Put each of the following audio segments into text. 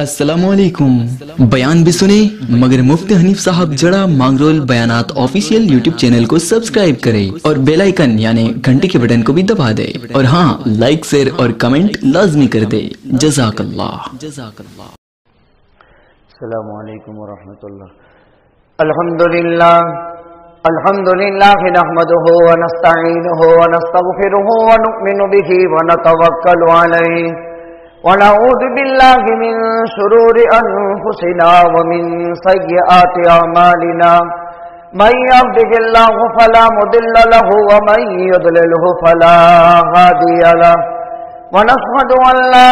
السلام علیکم۔ بیان بھی سنے مگر مفتی حنیف صاحب جڑا مانگرول بیانات آفیشیل یوٹیوب چینل کو سبسکرائب کرے اور بیل آئیکن یعنی گھنٹی کے بٹن کو بھی دبا دے، اور ہاں لائک شیئر اور کمنٹ لازمی کر دے۔ جزاک اللہ۔ السلام علیکم ورحمۃ اللہ۔ الحمدللہ نحمده ونستعینه ونستغفره ونؤمن به ونتوکل علیہ ونعوذ باللہ من شرور انفسنا ومن سیئات اعمالنا من یهده اللہ فلا مضل له ومن یضلله فلا هادی له ونشهد ان لا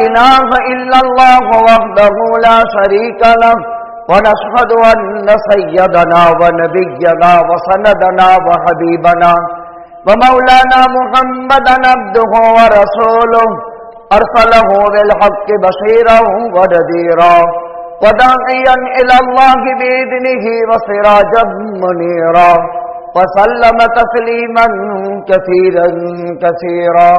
الہ الا اللہ وحدہ لا شریک له ونشهد ان سیدنا ونبینا وسندنا وحبیبنا ومولانا محمدا عبده ورسوله ارسله بالحق بشيرا ونذيرا وداعيا الى الله باذنه وسراجا منيرا وسلم تسليما كثيرا كثيرا۔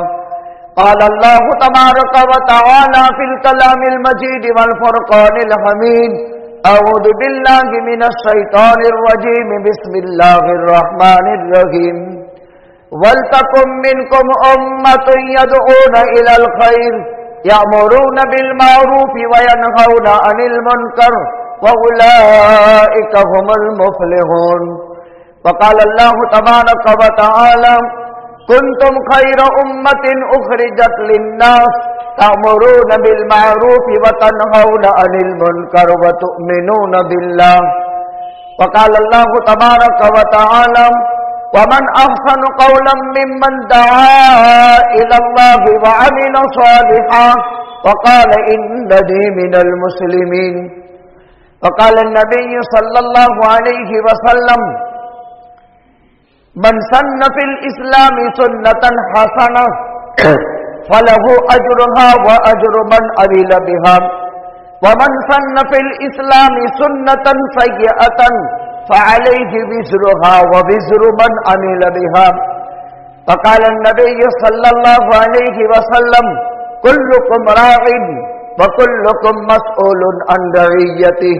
قال الله تبارك وتعالى في الكلام المجيد والفرقان الحميد: اعوذ بالله من الشيطان الرجيم، بسم الله الرحمن الرحيم۔ وَلْتَكُن مِّنكُمْ أُمَّةٌ يَدْعُونَ إِلَى الْخَيْرِ يَأْمُرُونَ بِالْمَعْرُوفِ وَيَنْهَوْنَ عَنِ الْمُنكَرِ وَأُولَٰئِكَ هُمُ الْمُفْلِحُونَ۔ وقال الله تبارك وتعالى: كنتم خير أمة أخرجت للناس تأمرون بالمعروف وتنهون عن المنكر وتؤمنون بالله۔ وقال الله تبارك وتعالى: ومن أحسن قولا ممن دعا إلى الله وعمل صالحا وقال إنني من المسلمين۔ وقال النبي صلى الله عليه وسلم: من سن في الإسلام سنة حسنة فله أجرها وأجر من عمل بها، ومن سن في الإسلام سنة سيئة فعليه وزرها ووزر من عمل بها۔ فقال النبي صلى الله عليه وسلم: كلكم راع وكلكم مسؤول عن رعيته۔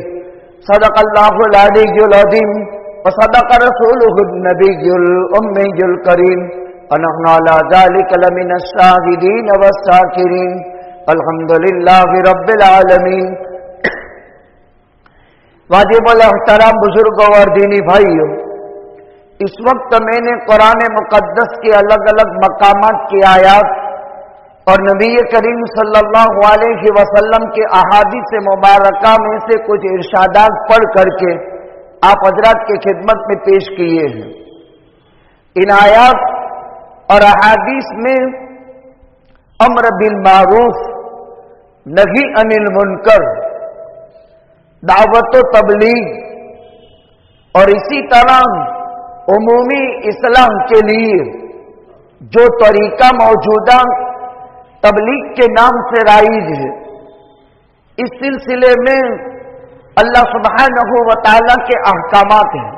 صدق الله العلي العظيم وصدق رسوله النبي الأمي الكريم، ونحن على ذلك لمن الشاهدين والشاكرين، الحمد لله رب العالمين۔ واجب الاحترام بزرگوں اور دینی بھائیوں، اس وقت میں نے قرآن مقدس کے الگ الگ مقامات کی آیات اور نبی کریم صلی اللہ علیہ وسلم کے احادیث مبارکہ میں سے کچھ ارشادات پڑھ کر کے آپ حضرات کی خدمت میں پیش کیے ہیں۔ ان آیات اور احادیث میں امر بالمعروف، نہی عن المنکر، دعوت و تبلیغ اور اسی طرح عمومی اصلاح کے لیے جو طریقہ موجودہ تبلیغ کے نام سے رائج ہے، اس سلسلے میں اللہ سبحانہ و تعالی کے احکامات ہیں۔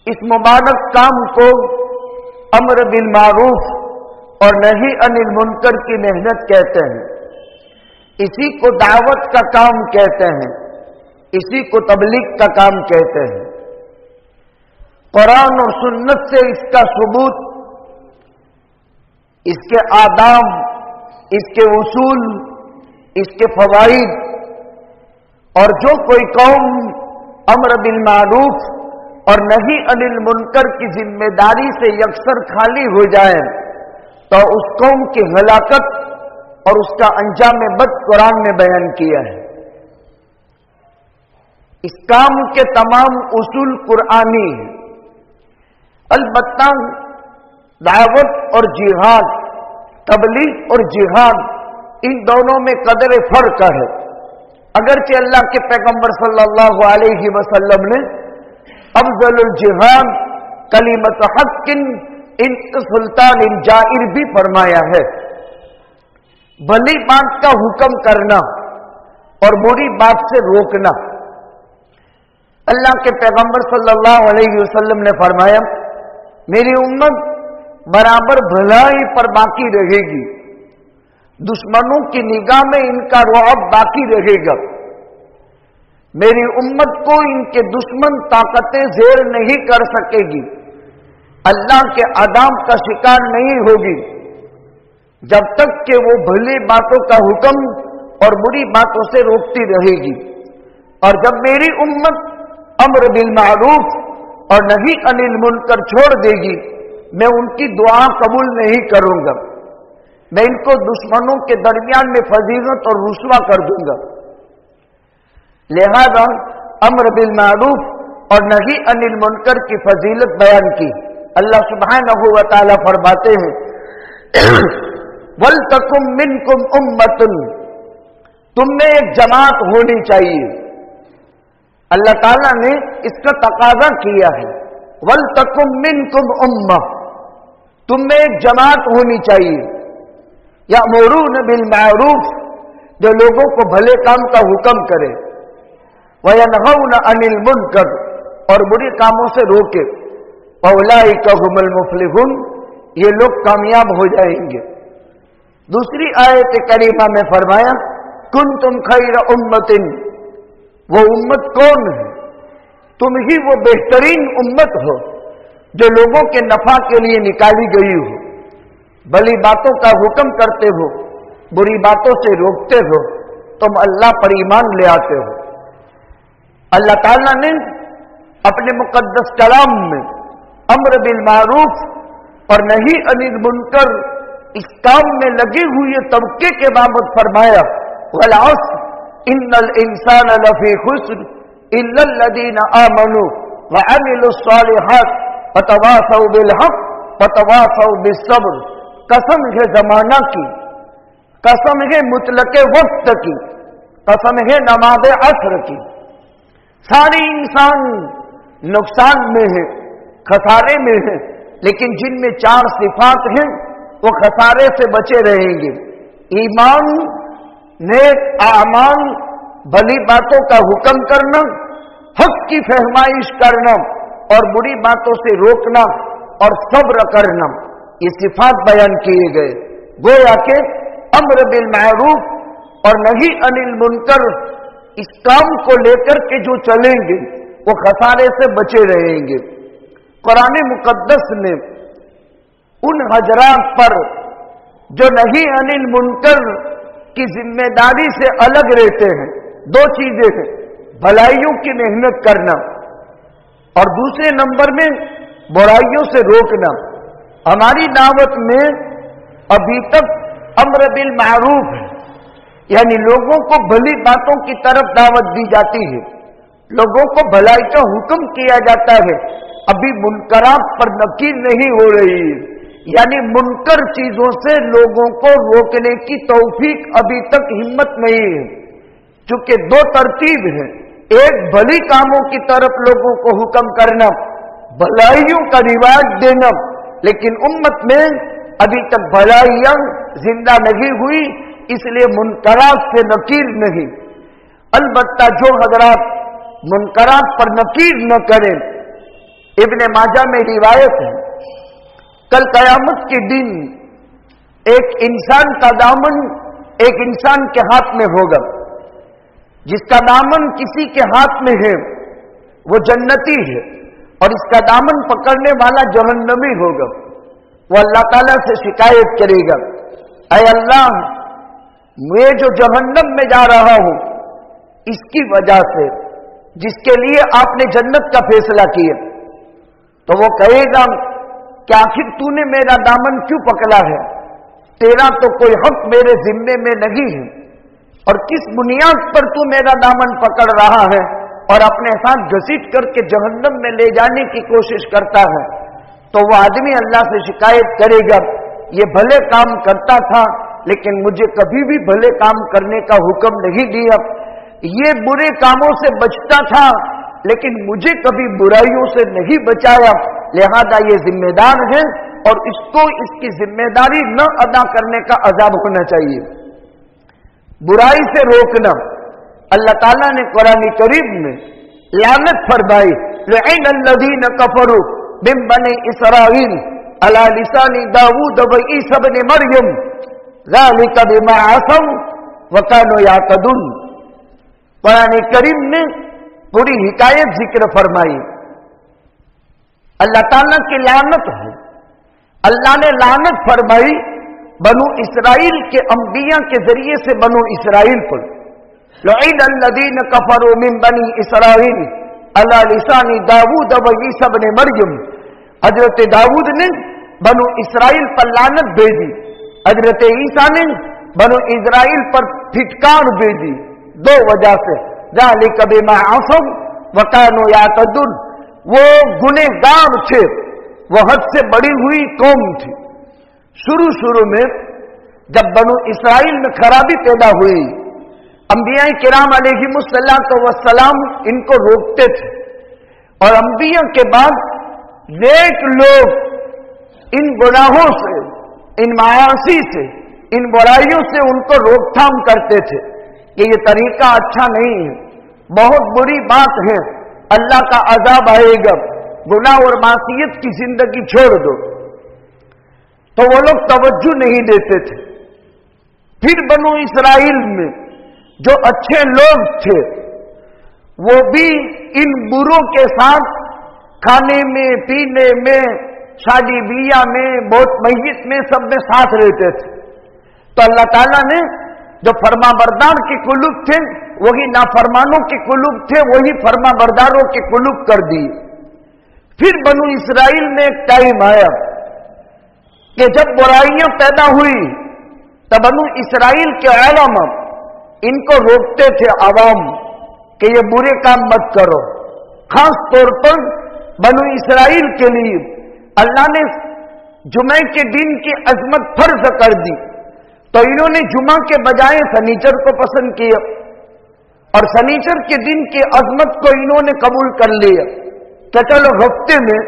اس مبارک کام کو امر بالمعروف اور نہی عن المنکر کی محنت کہتے ہیں، اسی کو دعوت کا کام کہتے ہیں، اسی کو تبلیغ کا کام کہتے ہیں۔ قرآن اور سنت سے اس کا ثبوت، اس کے آداب، اس کے اصول، اس کے فوائد، اور جو کوئی قوم امر بالمعروف اور نہی عن المنکر کی ذمہ داری سے یکسر خالی ہو جائے تو اس قوم کی ہلاکت اور اس کا انجام بد قرآن نے بیان کیا ہے۔ اس کام کے تمام اصول قرآنی ہیں، البتہ دعوت اور جہاد، تبلیغ اور جہاد، ان دونوں میں قدر فرق ہے۔ اگرچہ اللہ کے پیغمبر صلی اللہ علیہ وسلم نے افضل الجہاد کلمۃ حق ان سلطان جائر بھی فرمایا ہے۔ بھلی بات کا حکم کرنا اور بری بات سے روکنا۔ اللہ کے پیغمبر صلی اللہ علیہ وسلم نے فرمایا: میری امت برابر بھلائی پر باقی رہے گی दुश्मनों की निगाह में इनका रुआब बाकी रहेगा। मेरी उम्मत को इनके दुश्मन ताकतें ज़ेर नहीं कर सकेगी, अल्लाह के अदाब का शिकार नहीं होगी जब तक कि वो भली बातों का हुक्म और बुरी बातों से रोकती रहेगी। और जब मेरी उम्मत अम्र बिल मारूफ और नही अनिल मुनकर छोड़ देगी, मैं उनकी दुआ कबूल नहीं करूंगा। मैं इनको दुश्मनों के दरमियान में फजीलत और रुसवा कर दूंगा। लिहाजा अम्र बिल मारूफ और नही अनिल मुनकर की फजीलत बयान की। अल्लाह सुब्हानहू व तआला फरमाते हैं वल तकुम मिनकुम उम्मतुन, तुम में एक जमात होनी चाहिए। अल्लाह ताला ने इसका तकाजा किया है, वल तकुम मिनकुम उम्मा, तुम में एक जमात होनी चाहिए। यअमुरून बिल मारूफ, जो लोगों को भले काम का हुक्म करे, व यनहौन अनिल मुनकर, और बुरे कामों से रोके। औलाइका हुमुल मुफलिहून, ये लोग कामयाब हो जाएंगे। दूसरी आयत करीमा में फरमाया कुंतुम खैर उम्मतिन, वो उम्मत कौन है? तुम ही वो बेहतरीन उम्मत हो जो लोगों के नफा के लिए निकाली गई हो। भली बातों का हुक्म करते हो, बुरी बातों से रोकते हो, तुम अल्लाह पर ईमान ले आते हो। अल्लाह ताला ने अपने मुकद्दस कलाम में अम्र बिल मारूफ और नही अनिल मुनकर इस काम में लगे हुए तबके के बाबत फरमाया वल अस्र इन्नल इंसान लफी खुस्र इल्लल लदीना आमनू व अमिलुस सालिहात व तवासौ बिल हक़ व तवासौ बिस सब्र। कसम है जमाना की, कसम है मुतलके वक्त की, कसम है नमाज़े असर की। सारे इंसान नुकसान में है, खसारे में है, लेकिन जिनमें चार सिफात हैं वो खसारे से बचे रहेंगे। ईमान, नेक आमाल, भली बातों का हुक्म करना, हक की फहमाइश करना और बुरी बातों से रोकना और सब्र करना, ये सिफात बयान किए गए। गोया के अम्र बिल मारूफ और नही अनिल मुनकर इस काम को लेकर के जो चलेंगे वो खसारे से बचे रहेंगे। कुरान मुकद्दस में उन हजरात पर जो नही अनिल मुनकर की जिम्मेदारी से अलग रहते हैं, दो चीजें हैं, भलाइयों की मेहनत करना और दूसरे नंबर में बुराइयों से रोकना। हमारी दावत में अभी तक अम्र बिल मारूफ है, यानी लोगों को भली बातों की तरफ दावत दी जाती है, लोगों को भलाई का हुक्म किया जाता है। अभी मुनकरात पर नकीर नहीं हो रही है, यानी मुनकर चीजों से लोगों को रोकने की तौफीक अभी तक हिम्मत नहीं है। चूंकि दो तरतीब है, एक भली कामों की तरफ लोगों को हुक्म करना, भलाइयों का रिवाज देना, लेकिन उम्मत में अभी तक भलाइयां जिंदा नहीं हुई, इसलिए मुनकरात से नकीर नहीं। अलबत्ता जो हजरात मुनकरात पर नकीर न करें, इब्ने माजा में रिवायत है, कल कयामत के दिन एक इंसान का दामन एक इंसान के हाथ में होगा। जिसका दामन किसी के हाथ में है वो जन्नती है और इसका दामन पकड़ने वाला जहन्नमी होगा। वो अल्लाह ताला से शिकायत करेगा, ऐ अल्लाह, मैं जो जहन्नम में जा रहा हूं इसकी वजह से जिसके लिए आपने जन्नत का फैसला किया। तो वो कहेगा कि आखिर तूने मेरा दामन क्यों पकड़ा है? तेरा तो कोई हक मेरे जिम्मे में नहीं है, और किस बुनियाद पर तू मेरा दामन पकड़ रहा है और अपने साथ घसीट करके जहन्नम में ले जाने की कोशिश करता है? तो वो आदमी अल्लाह से शिकायत करेगा, ये भले काम करता था लेकिन मुझे कभी भी भले काम करने का हुक्म नहीं दिया, ये बुरे कामों से बचता था लेकिन मुझे कभी बुराइयों से नहीं बचाया, लिहाजा ये जिम्मेदार है और इसको इसकी जिम्मेदारी न अदा करने का अजाब होना चाहिए। बुराई से रोकना, अल्लाह ताला ने कुरान करीम में लानत फरमाई, लअनल्लज़ीना कफरू मिन बनी इसराईल अला लिसानी दाऊद व ईसा इब्न मरियम, ذالک بما عصوا وکانوا یعتدون۔ قرآن کریم نے پوری حکایت ذکر فرمائی۔ اللہ تعالیٰ کی لعنت ہے، اللہ نے لعنت فرمائی بنو اسرائیل کے انبیاء کے ذریعے سے بنو اسرائیل پر۔ لعن الذین کفروا من بنی اسرائیل علی لسان داؤد و عیسی ابن مریم۔ حضرت داؤد نے بنو اسرائیل پر لعنت بھیجی، حضرت عیسیٰ نے بنو اسرائیل پر پھٹکار بھیجی، دو وجہ سے۔ ذالک بما عصوا وکانوا یعتدون، وہ گنہگار تھے، وہ حد سے بڑی ہوئی قوم تھی۔ شروع میں جب بنو اسرائیل میں خرابی پیدا ہوئی، انبیاء کرام علیہم السلام ان کو روکتے تھے، اور انبیاء کے بعد نیک لوگ ان گناہوں سے، ان معاصی سے، ان برائیوں سے ان کو روک تھام کرتے تھے کہ یہ طریقہ اچھا نہیں ہے، بہت بری بات ہے، اللہ کا عذاب آئے گا، گناہ اور معصیت کی زندگی چھوڑ دو۔ تو وہ لوگ توجہ نہیں دیتے تھے۔ پھر بنو اسرائیل میں جو اچھے لوگ تھے وہ بھی ان بروں کے ساتھ کھانے میں، پینے میں، شادی بیاہ میں، موت میت میں، سب میں ساتھ رہتے تھے۔ تو اللہ تعالیٰ نے جو فرما بردار کے قلوب تھے وہی نافرمانوں کے قلوب تھے، وہی فرما برداروں کے قلوب کر دیے۔ پھر بنو اسرائیل میں ایک ٹائم آیا کہ جب برائیاں پیدا ہوئی تب بنو اسرائیل کے علماء ان کو روکتے تھے عوام کہ یہ برے کام مت کرو۔ خاص طور پر بنو اسرائیل کے لیے اللہ نے جمعے کے دن کی عظمت فرض کر دی، تو انہوں نے جمعہ کے بجائے سنیچر کو پسند کیا، اور سنیچر کے دن کی عظمت کو انہوں نے قبول کر لیا کہ چلو ہفتے میں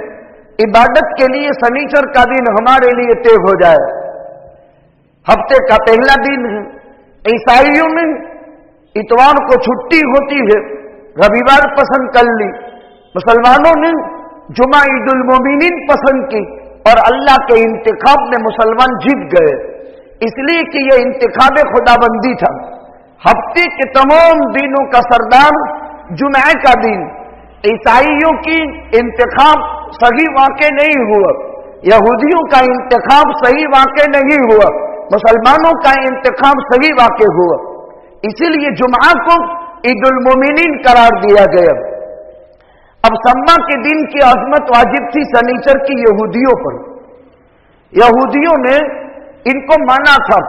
عبادت کے لیے سنیچر کا دن ہمارے لیے طے ہو جائے، ہفتے کا پہلا دن ہے۔ عیسائیوں میں اتوار کو چھٹی ہوتی ہے، رویوار پسند کر لی، مسلمانوں نے جمعہ عید المومنین پسند کی، اور اللہ کے انتخاب میں مسلمان جیت گئے، اس لیے کہ یہ انتخاب خدا بندی تھا۔ ہفتے کے تمام دنوں کا سردار جمعہ کا دن، عیسائیوں کی انتخاب صحیح واقع نہیں ہوا، یہودیوں کا انتخاب صحیح واقع نہیں ہوا، مسلمانوں کا انتخاب صحیح واقع ہوا، اسی لیے جمعہ کو عید المومنین قرار دیا گیا۔ اب سما کے دن کی عظمت واجب تھی سنیچر کی یہودیوں پر۔ یہودیوں نے ان کو مانا تھا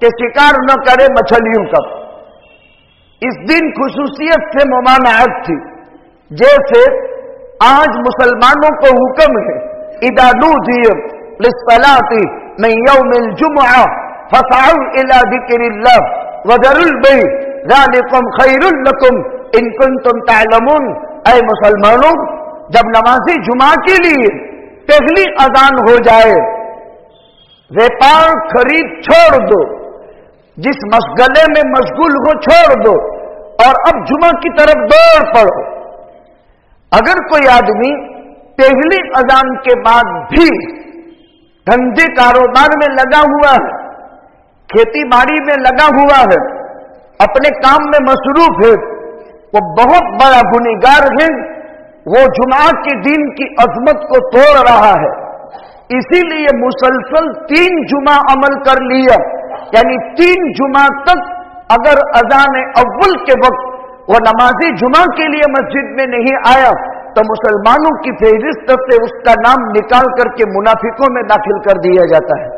کہ شکار نہ کرے مچھلیوں کا، اس دن خصوصیت سے ممانعت تھی، جیسے آج مسلمانوں کو حکم ہے اذا نودی للصلاة من یوم الجمعہ فاسعوا الى ذکر اللہ وذروا البیع ذلکم خیر لکم ان کنتم تعلمون۔ اے مسلمانوں، جب نماز جمعہ کے لیے پہلی اذان ہو جائے، ویپار خرید چھوڑ دو، جس مشغلے میں مشغول ہو چھوڑ دو، اور اب جمعہ کی طرف دوڑ پڑو۔ اگر کوئی آدمی پہلی اذان کے بعد بھی دھندے کاروبار میں لگا ہوا ہے، کھیتی باڑی میں لگا ہوا ہے، اپنے کام میں مصروف ہے، وہ بہت بڑا گنہگار ہے، وہ جمعہ کے دن کی عظمت کو توڑ رہا ہے۔ اسی لیے مسلسل 3 جمعہ عمل کر لیا، یعنی 3 جمعہ تک اگر اذان اول کے وقت وہ نمازی جمعہ کے لیے مسجد میں نہیں آیا تو مسلمانوں کی فہرست سے اس کا نام نکال کر کے منافقوں میں داخل کر دیا جاتا ہے۔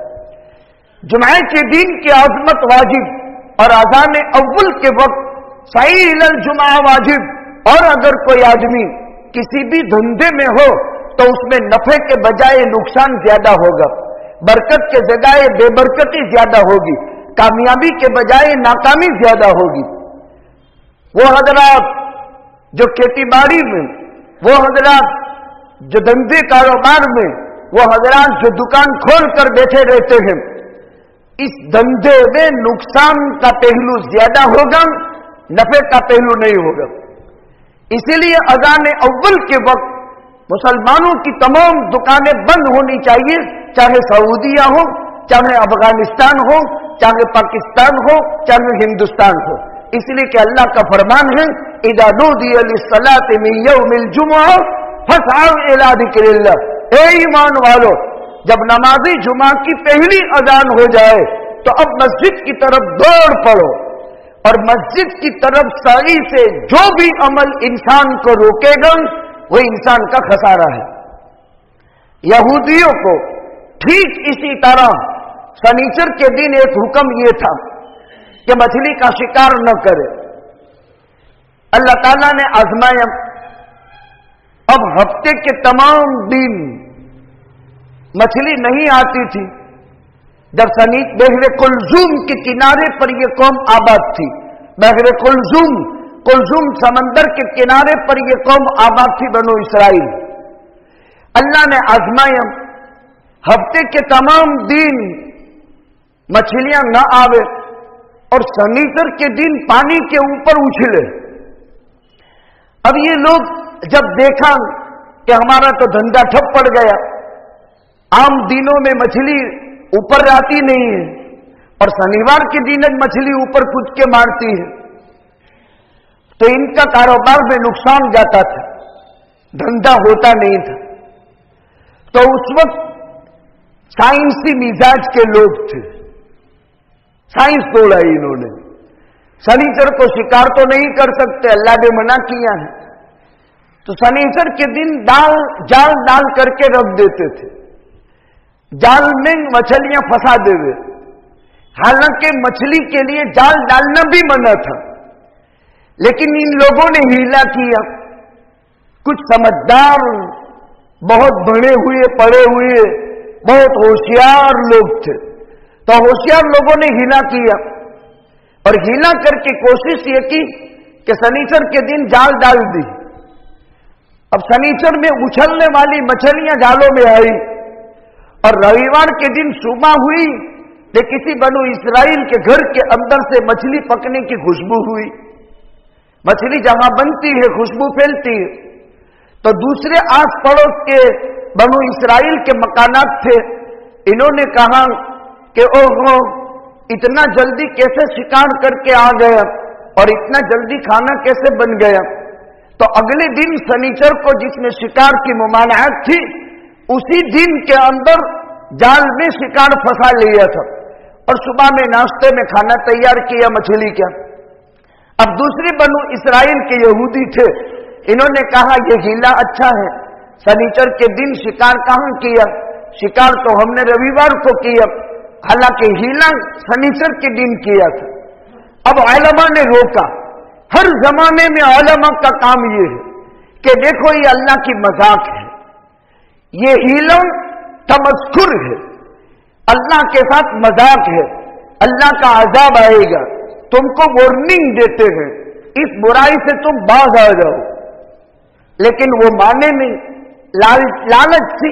جمعہ کے دن کی عظمت واجب اور اذان اول کے وقت صحیح الجمعہ واجب، اور اگر کوئی آدمی کسی بھی دھندے میں ہو تو اس میں نفع کے بجائے نقصان زیادہ ہوگا، برکت کے بجائے بے برکتی زیادہ ہوگی، کامیابی کے بجائے ناکامی زیادہ ہوگی۔ وہ حضرات جو کھیتی باڑی میں، وہ حضرات جو دھندے کاروبار میں، وہ حضرات جو دکان کھول کر بیٹھے رہتے ہیں، اس دھندے میں نقصان کا پہلو زیادہ ہوگا، نفع کا پہلو نہیں ہوگا۔ اسی لیے اذان اول کے وقت مسلمانوں کی تمام دکانیں بند ہونی چاہیے، چاہے سعودیہ ہو، چاہے افغانستان ہو، चाहे पाकिस्तान हो चाहे हिंदुस्तान हो। इसलिए कि अल्लाह का फरमान है, इदा नूदिया लिस्सलाति मिन यौमिल जुमुआ फसअू इला जिक्रिल्लाह। ए ईमान वालो, जब नमाज़ी जुमा की पहली अजान हो जाए तो अब मस्जिद की तरफ दौड़ पड़ो, और मस्जिद की तरफ साई से जो भी अमल इंसान को रोकेगा वो इंसान का खसारा है। यहूदियों को ठीक इसी तरह शनिचर के दिन एक हुक्म ये था कि मछली का शिकार न करे। अल्लाह ताला ने आजमाया। अब हफ्ते के तमाम दिन मछली नहीं आती थी। जब बहरे कुलजुम के किनारे पर यह कौम आबाद थी, बहरे कुलजुम समंदर के किनारे पर यह कौम आबाद थी, बनो इसराइल। अल्लाह ने आजमाया, हफ्ते के तमाम दिन मछलियां न आवे और शनिचर के दिन पानी के ऊपर उछले। अब ये लोग जब देखा कि हमारा तो धंधा ठप पड़ गया, आम दिनों में मछली ऊपर आती नहीं है और शनिवार के दिन मछली ऊपर कूद के मारती है, तो इनका कारोबार में नुकसान जाता था, धंधा होता नहीं था। तो उस वक्त साइंसी मिजाज के लोग थे, साइंस तोड़ा इन्होंने। शनिचर को शिकार तो नहीं कर सकते, अल्लाह ने मना किया है, तो शनिचर के दिन जाल डाल करके रख देते थे, जाल में मछलियां फंसा देवे। हालांकि मछली के लिए जाल डालना भी मना था, लेकिन इन लोगों ने हीला किया। कुछ समझदार, बहुत बड़े हुए पढ़े हुए, बहुत होशियार लोग थे, तो होशियार लोगों ने हीला किया और हीला करके कोशिश ये की कि शनिचर के दिन जाल डाल दी। अब शनिचर में उछलने वाली मछलियां जालों में आई और रविवार के दिन सुबह हुई तो किसी बनु इसराइल के घर के अंदर से मछली पकने की खुशबू हुई। मछली जहां बनती है खुशबू फैलती है, तो दूसरे आस पड़ोस के बनु इसराइल के मकानात थे, इन्होंने कहा कि ओहो, इतना जल्दी कैसे शिकार करके आ गया और इतना जल्दी खाना कैसे बन गया। तो अगले दिन शनिचर को जिसमें शिकार की मुमानअत थी, उसी दिन के अंदर जाल में शिकार फंसा लिया था और सुबह में नाश्ते में खाना तैयार किया मछली का। अब दूसरे बनु इसराइल के यहूदी थे, इन्होंने कहा यह हीला अच्छा है, शनिचर के दिन शिकार कहां किया, शिकार तो हमने रविवार को किया, हालांकि हीला शनिचर के दिन किया था। अब उलमा ने रोका। हर जमाने में उलमा का काम यह है कि देखो ये अल्लाह की मजाक है, ये हीला तमस्कुर है, अल्लाह के साथ मजाक है, अल्लाह का अजाब आएगा, तुमको वार्निंग देते हैं, इस बुराई से तुम बाज आ जाओ। लेकिन वो माने नहीं, लालच थी,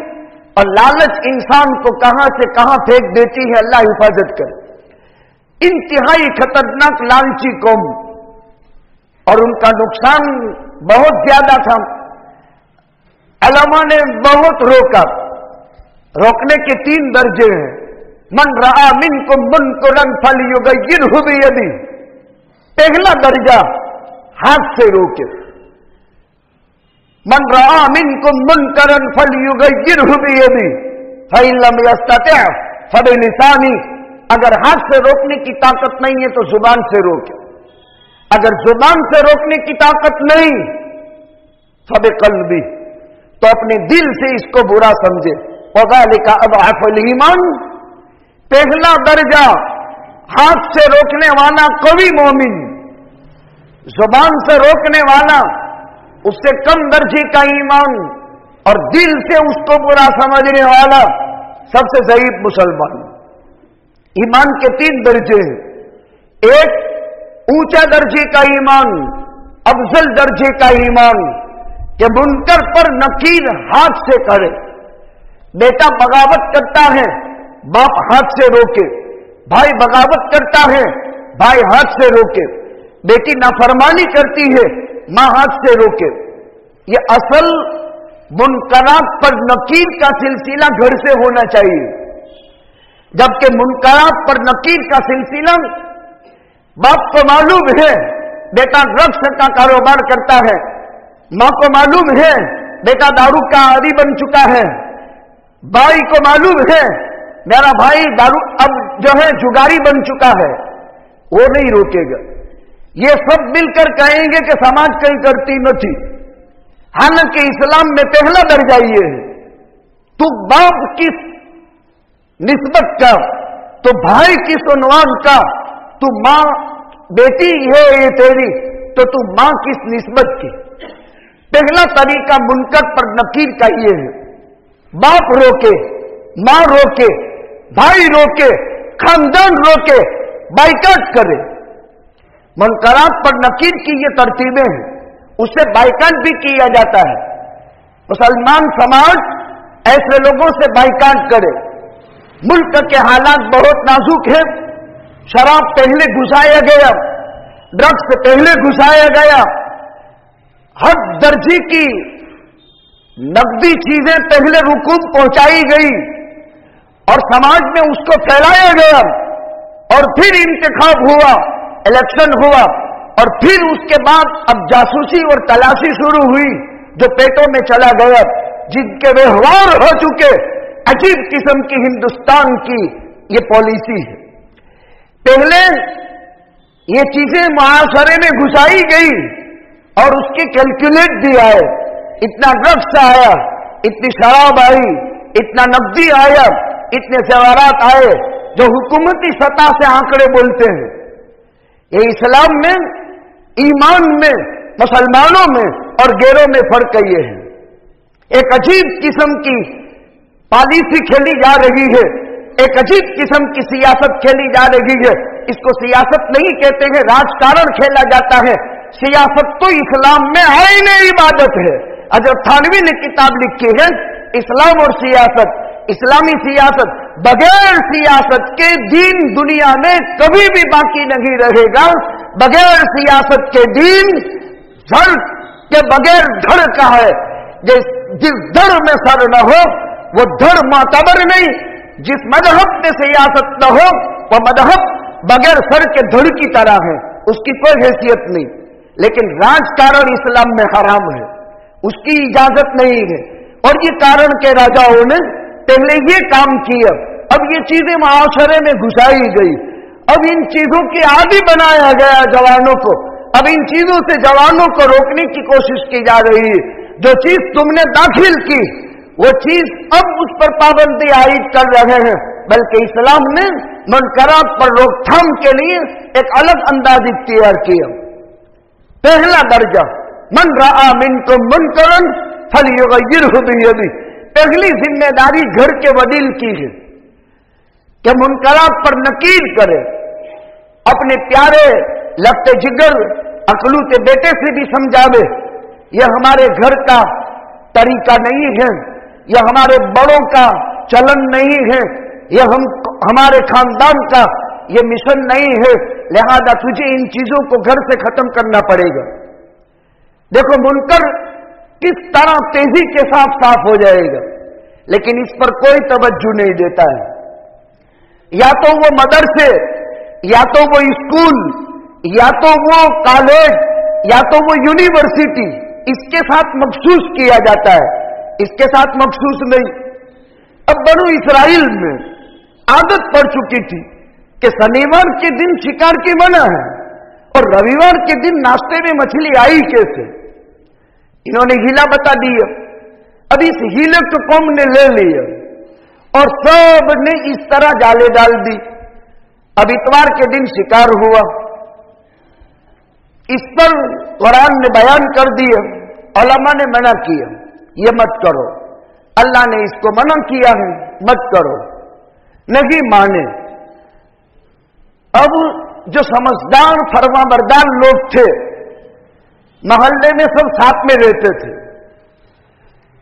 और लालच इंसान को कहां से कहां फेंक देती है, अल्लाह हिफाजत करे। इंतहाई खतरनाक लालची कौम, और उनका नुकसान बहुत ज्यादा था। उलमा ने बहुत रोका। रोकने के 3 दर्जे हैं। मन रआ मिनकुम मुनकरन फलयुगय्यिरहु बियदिही, पहला दर्जा हाथ से रोके। मन रआ मिनकुम मुनकरन फलयुगय्यिरहु बियदिही फइन लम यस्तति' फबिलिसानिही, अगर हाथ से रोकने की ताकत नहीं है तो जुबान से रोके, अगर जुबान से रोकने की ताकत नहीं फबिक़ल्बी, तो अपने दिल से इसको बुरा समझे। वज़ालिका अज़अफ़ुल ईमान, पहला दर्जा हाथ से रोकने वाला कवि मोमिन, जुबान से रोकने वाला उससे कम दर्जे का ईमान, और दिल से उसको बुरा समझने वाला सबसे ज़ईफ मुसलमान। ईमान के 3 दर्जे हैं। एक ऊंचा दर्जे का ईमान, अफजल दर्जे का ईमान, कि मुनकर पर नकीर हाथ से करे। बेटा बगावत करता है, बाप हाथ से रोके, भाई बगावत करता है, भाई हाथ से रोके, बेटी नाफरमानी करती है, मां हाथ से रोके। ये असल मुनकरात पर नकीर का सिलसिला घर से होना चाहिए। जबकि मुनकरात पर नकीर का सिलसिला, बाप को मालूम है बेटा ड्रग्स का कारोबार करता है, माँ को मालूम है बेटा दारू का आदी बन चुका है, भाई को मालूम है मेरा भाई दारू अब जो है जुगारी बन चुका है, वो नहीं रोकेगा। ये सब मिलकर कहेंगे कि समाज कहीं करती नहीं। हालांकि इस्लाम में पहला दर्जा ये है, तू बाप किस निस्बत का, तो भाई किस उन्वान का, तू मां बेटी है ये तेरी तो तू मां किस निस्बत की। पहला तरीका मुनकर पर नकीर का ये है, बाप रोके, मां रोके, भाई रोके, खानदान रोके, बाइकाट करे। मुनकरात पर नकीर की ये तरतीबें हैं, उससे बाइकाट भी किया जाता है। मुसलमान समाज ऐसे लोगों से बाइकाट करे। मुल्क के हालात बहुत नाजुक हैं। शराब पहले घुसाया गया, ड्रग्स पहले घुसाया गया, हर दर्जे की नकदी चीजें पहले रुकूम पहुंचाई गई और समाज में उसको फैलाया गया, और फिर इंतखाब हुआ, इलेक्शन हुआ, और फिर उसके बाद अब जासूसी और तलाशी शुरू हुई जो पेटों में चला गया, जिनके व्यवहार हो चुके। अजीब किस्म की हिंदुस्तान की ये पॉलिसी है। पहले ये चीजें मुआशरे में घुसाई गई और उसके कैलकुलेट भी आए, इतना ड्रग्स आया, इतनी शराब आई, इतना नकदी आया, इतने जवारात आए, जो हुकूमती सतह से आंकड़े बोलते हैं। ये इस्लाम में, ईमान में, मुसलमानों में और गैरों में फर्क ये है। एक अजीब किस्म की पॉलिसी खेली जा रही है, एक अजीब किस्म की सियासत खेली जा रही है। इसको सियासत नहीं कहते हैं, राजकारण खेला जाता है। सियासत तो इस्लाम में आईने इबादत है। हजरत थानवी ने किताब लिखी है इस्लाम और सियासत, इस्लामी सियासत। बगैर सियासत के दीन दुनिया में कभी भी बाकी नहीं रहेगा। बगैर सियासत के दीन धड़ के बगैर धड़ का है। जिस धड़ में सर न हो वो धड़ मातबर नहीं, जिस मजहब में सियासत न हो वो मजहब बगैर सर के धड़ की तरह है, उसकी कोई हैसियत नहीं। लेकिन राजकारण इस्लाम में हराम है, उसकी इजाजत नहीं है। और ये कारण के राजाओं ने पहले ये काम किया, अब ये चीजें मुआशरे में घुसाई गई, अब इन चीजों की आदी बनाया गया जवानों को, अब इन चीजों से जवानों को रोकने की कोशिश की जा रही है। जो चीज तुमने दाखिल की वो चीज अब उस पर पाबंदी आयद कर रहे हैं। बल्कि इस्लाम ने मुनकरात पर रोकथाम के लिए एक अलग अंदाज इख्तियार किया। पहला दर्जा, मन रआ मिनकुम मुनकरन फलयुगय्यिरहु बियदिही। पहली जिम्मेदारी घर के वडील की है कि मुनकरात पर नकीर करे। अपने प्यारे लगते जिगर अकलूते बेटे से भी समझावे, यह हमारे घर का तरीका नहीं है, यह हमारे बड़ों का चलन नहीं है, यह हमारे खानदान का यह मिशन नहीं है, लिहाजा तुझे इन चीजों को घर से खत्म करना पड़ेगा। देखो मुनकर किस तरह तेजी के साथ साफ हो जाएगा, लेकिन इस पर कोई तवज्जो नहीं देता है। या तो वो मदरसे, या तो वो स्कूल, या तो वो कॉलेज, या तो वो यूनिवर्सिटी, इसके साथ मखसूस किया जाता है, इसके साथ मखसूस नहीं। अब बनु इस्राइल में आदत पड़ चुकी थी कि शनिवार के दिन शिकार की मना है और रविवार के दिन नाश्ते में मछली आई कैसे। इन्होंने हीला बता दिया। अब इस हीले को कौम ने ले लिया और सब ने इस तरह जाले डाल दी। अब इतवार के दिन शिकार हुआ, इस पर कुरान ने बयान कर दिया, उलमा ने मना किया, ये मत करो, अल्लाह ने इसको मना किया है, मत करो, नहीं माने। अब जो समझदार फरमाबरदार लोग थे, मोहल्ले में सब साथ में रहते थे,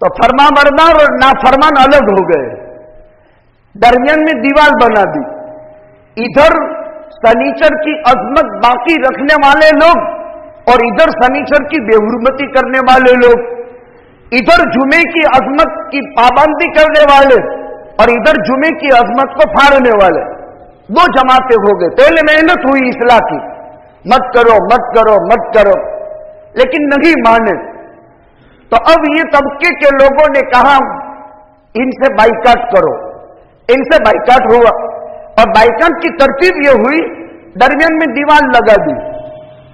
तो फरमाबरदार और नाफरमान अलग हो गए, दरमियान में दीवार बना दी। इधर सनीचर की अजमत बाकी रखने वाले लोग और इधर सनीचर की बेहुरमती करने वाले लोग, इधर जुमे की अजमत की पाबंदी करने वाले और इधर जुमे की अजमत को फाड़ने वाले। दो जमातें हो गए। पहले मेहनत हुई इस्लाह की, मत करो मत करो मत करो, लेकिन नहीं माने। तो अब ये तबके के लोगों ने कहा इनसे बाइकाट करो। इनसे बाइकाट हुआ और बाइकाट की तरतीब ये हुई, दरमियान में दीवार लगा दी,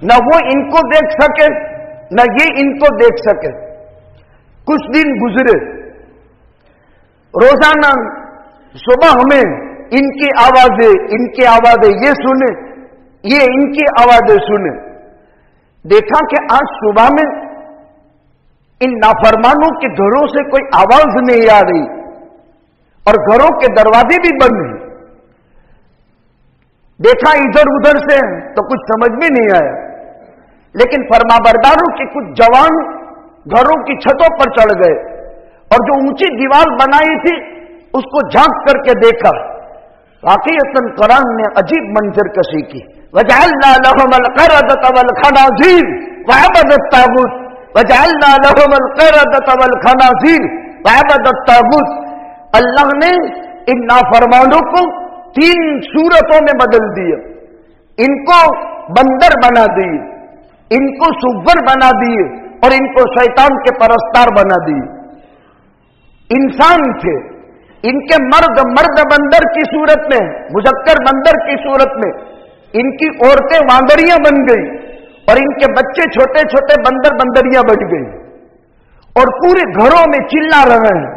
न वो इनको देख सके न ये इनको देख सके। कुछ दिन गुजरे, रोजाना सुबह हमें इनकी आवाजें ये सुने, ये इनकी आवाजें सुने। देखा कि आज सुबह में इन नाफरमानों के घरों से कोई आवाज नहीं आ रही और घरों के दरवाजे भी बंद हैं। देखा इधर उधर से तो कुछ समझ में नहीं आया, लेकिन फरमाबरदारों के कुछ जवान घरों की छतों पर चढ़ गए और जो ऊंची दीवार बनाई थी उसको झांक करके देखा। वाकईतन कुरान ने अजीब मंजर कशी की। वजअलना लहुमुल क़रदत वल खनाज़ीर वअबदत तागूत, वजअलना लहुमुल क़रदत वल खनाज़ीर वअबदत तागूत। अल्लाह ने इन नाफरमानों को 3 सूरतों में बदल दिया। इनको बंदर बना दिए, इनको सुअर बना दिए और इनको शैतान के परस्तार बना दिए। इंसान थे, इनके मर्द बंदर की सूरत में, मुजक्कर बंदर की सूरत में, इनकी औरतें वांदरियां बन गई और इनके बच्चे छोटे छोटे बंदरियां बन गई और पूरे घरों में चिल्ला रहे हैं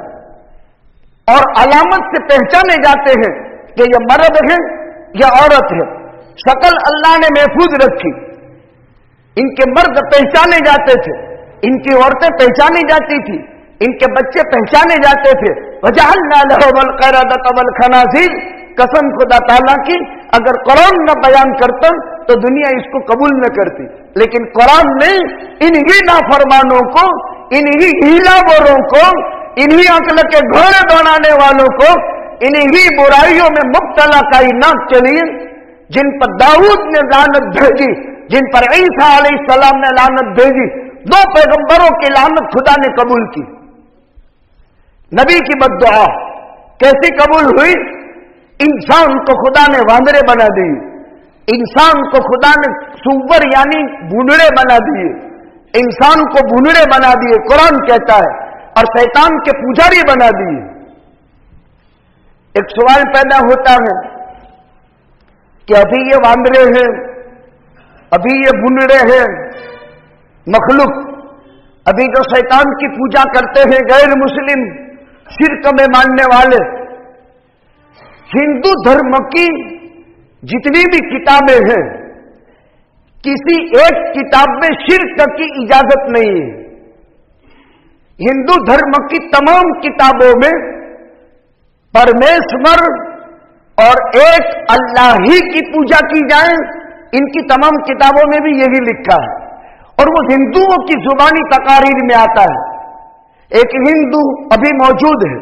और अलामत से पहचाने जाते हैं कि यह मर्द है या औरत है। शक्ल अल्लाह ने महफूज रखी। इनके मर्द पहचाने जाते थे, इनकी औरतें पहचानी जाती थी, इनके बच्चे पहचाने जाते थे। वजअलना लहुमुल क़रदत वल खनाज़ीर। कसम खुदा ताला की, अगर कुरान न बयान करता तो दुनिया इसको कबूल न करती, लेकिन कुरान ने इन्हीं नाफरमानों को, इन्हीं हीलावरों को, इन्हीं अक्ल के घोड़े दौड़ाने वालों को, इन्हीं बुराइयों में मुब्तला कायनात चली, जिन पर दाऊद ने लानत भेजी, जिन पर ईसा अलैहिस्सलाम ने लानत भेजी। 2 पैगंबरों की लानत खुदा ने कबूल की। नबी की बद्दुआ कैसी कबूल हुई? इंसान को खुदा ने वांदरे बना दिए, इंसान को खुदा ने सुअर यानी भूनड़े बना दिए, इंसान को भूनड़े बना दिए कुरान कहता है, और शैतान के पुजारी बना दिए। एक सवाल पैदा होता है कि अभी ये वांदरे हैं, अभी ये भूनड़े हैं, मखलूक, अभी जो शैतान की पूजा करते हैं गैर मुस्लिम, शिर्क में मानने वाले, हिंदू धर्म की जितनी भी किताबें हैं, किसी एक किताब में शिर्क की इजाजत नहीं है। हिंदू धर्म की तमाम किताबों में परमेश्वर और एक अल्लाह ही की पूजा की जाए, इनकी तमाम किताबों में भी यही लिखा है और वो हिंदुओं की जुबानी तकारीर में आता है। एक हिंदू अभी मौजूद है,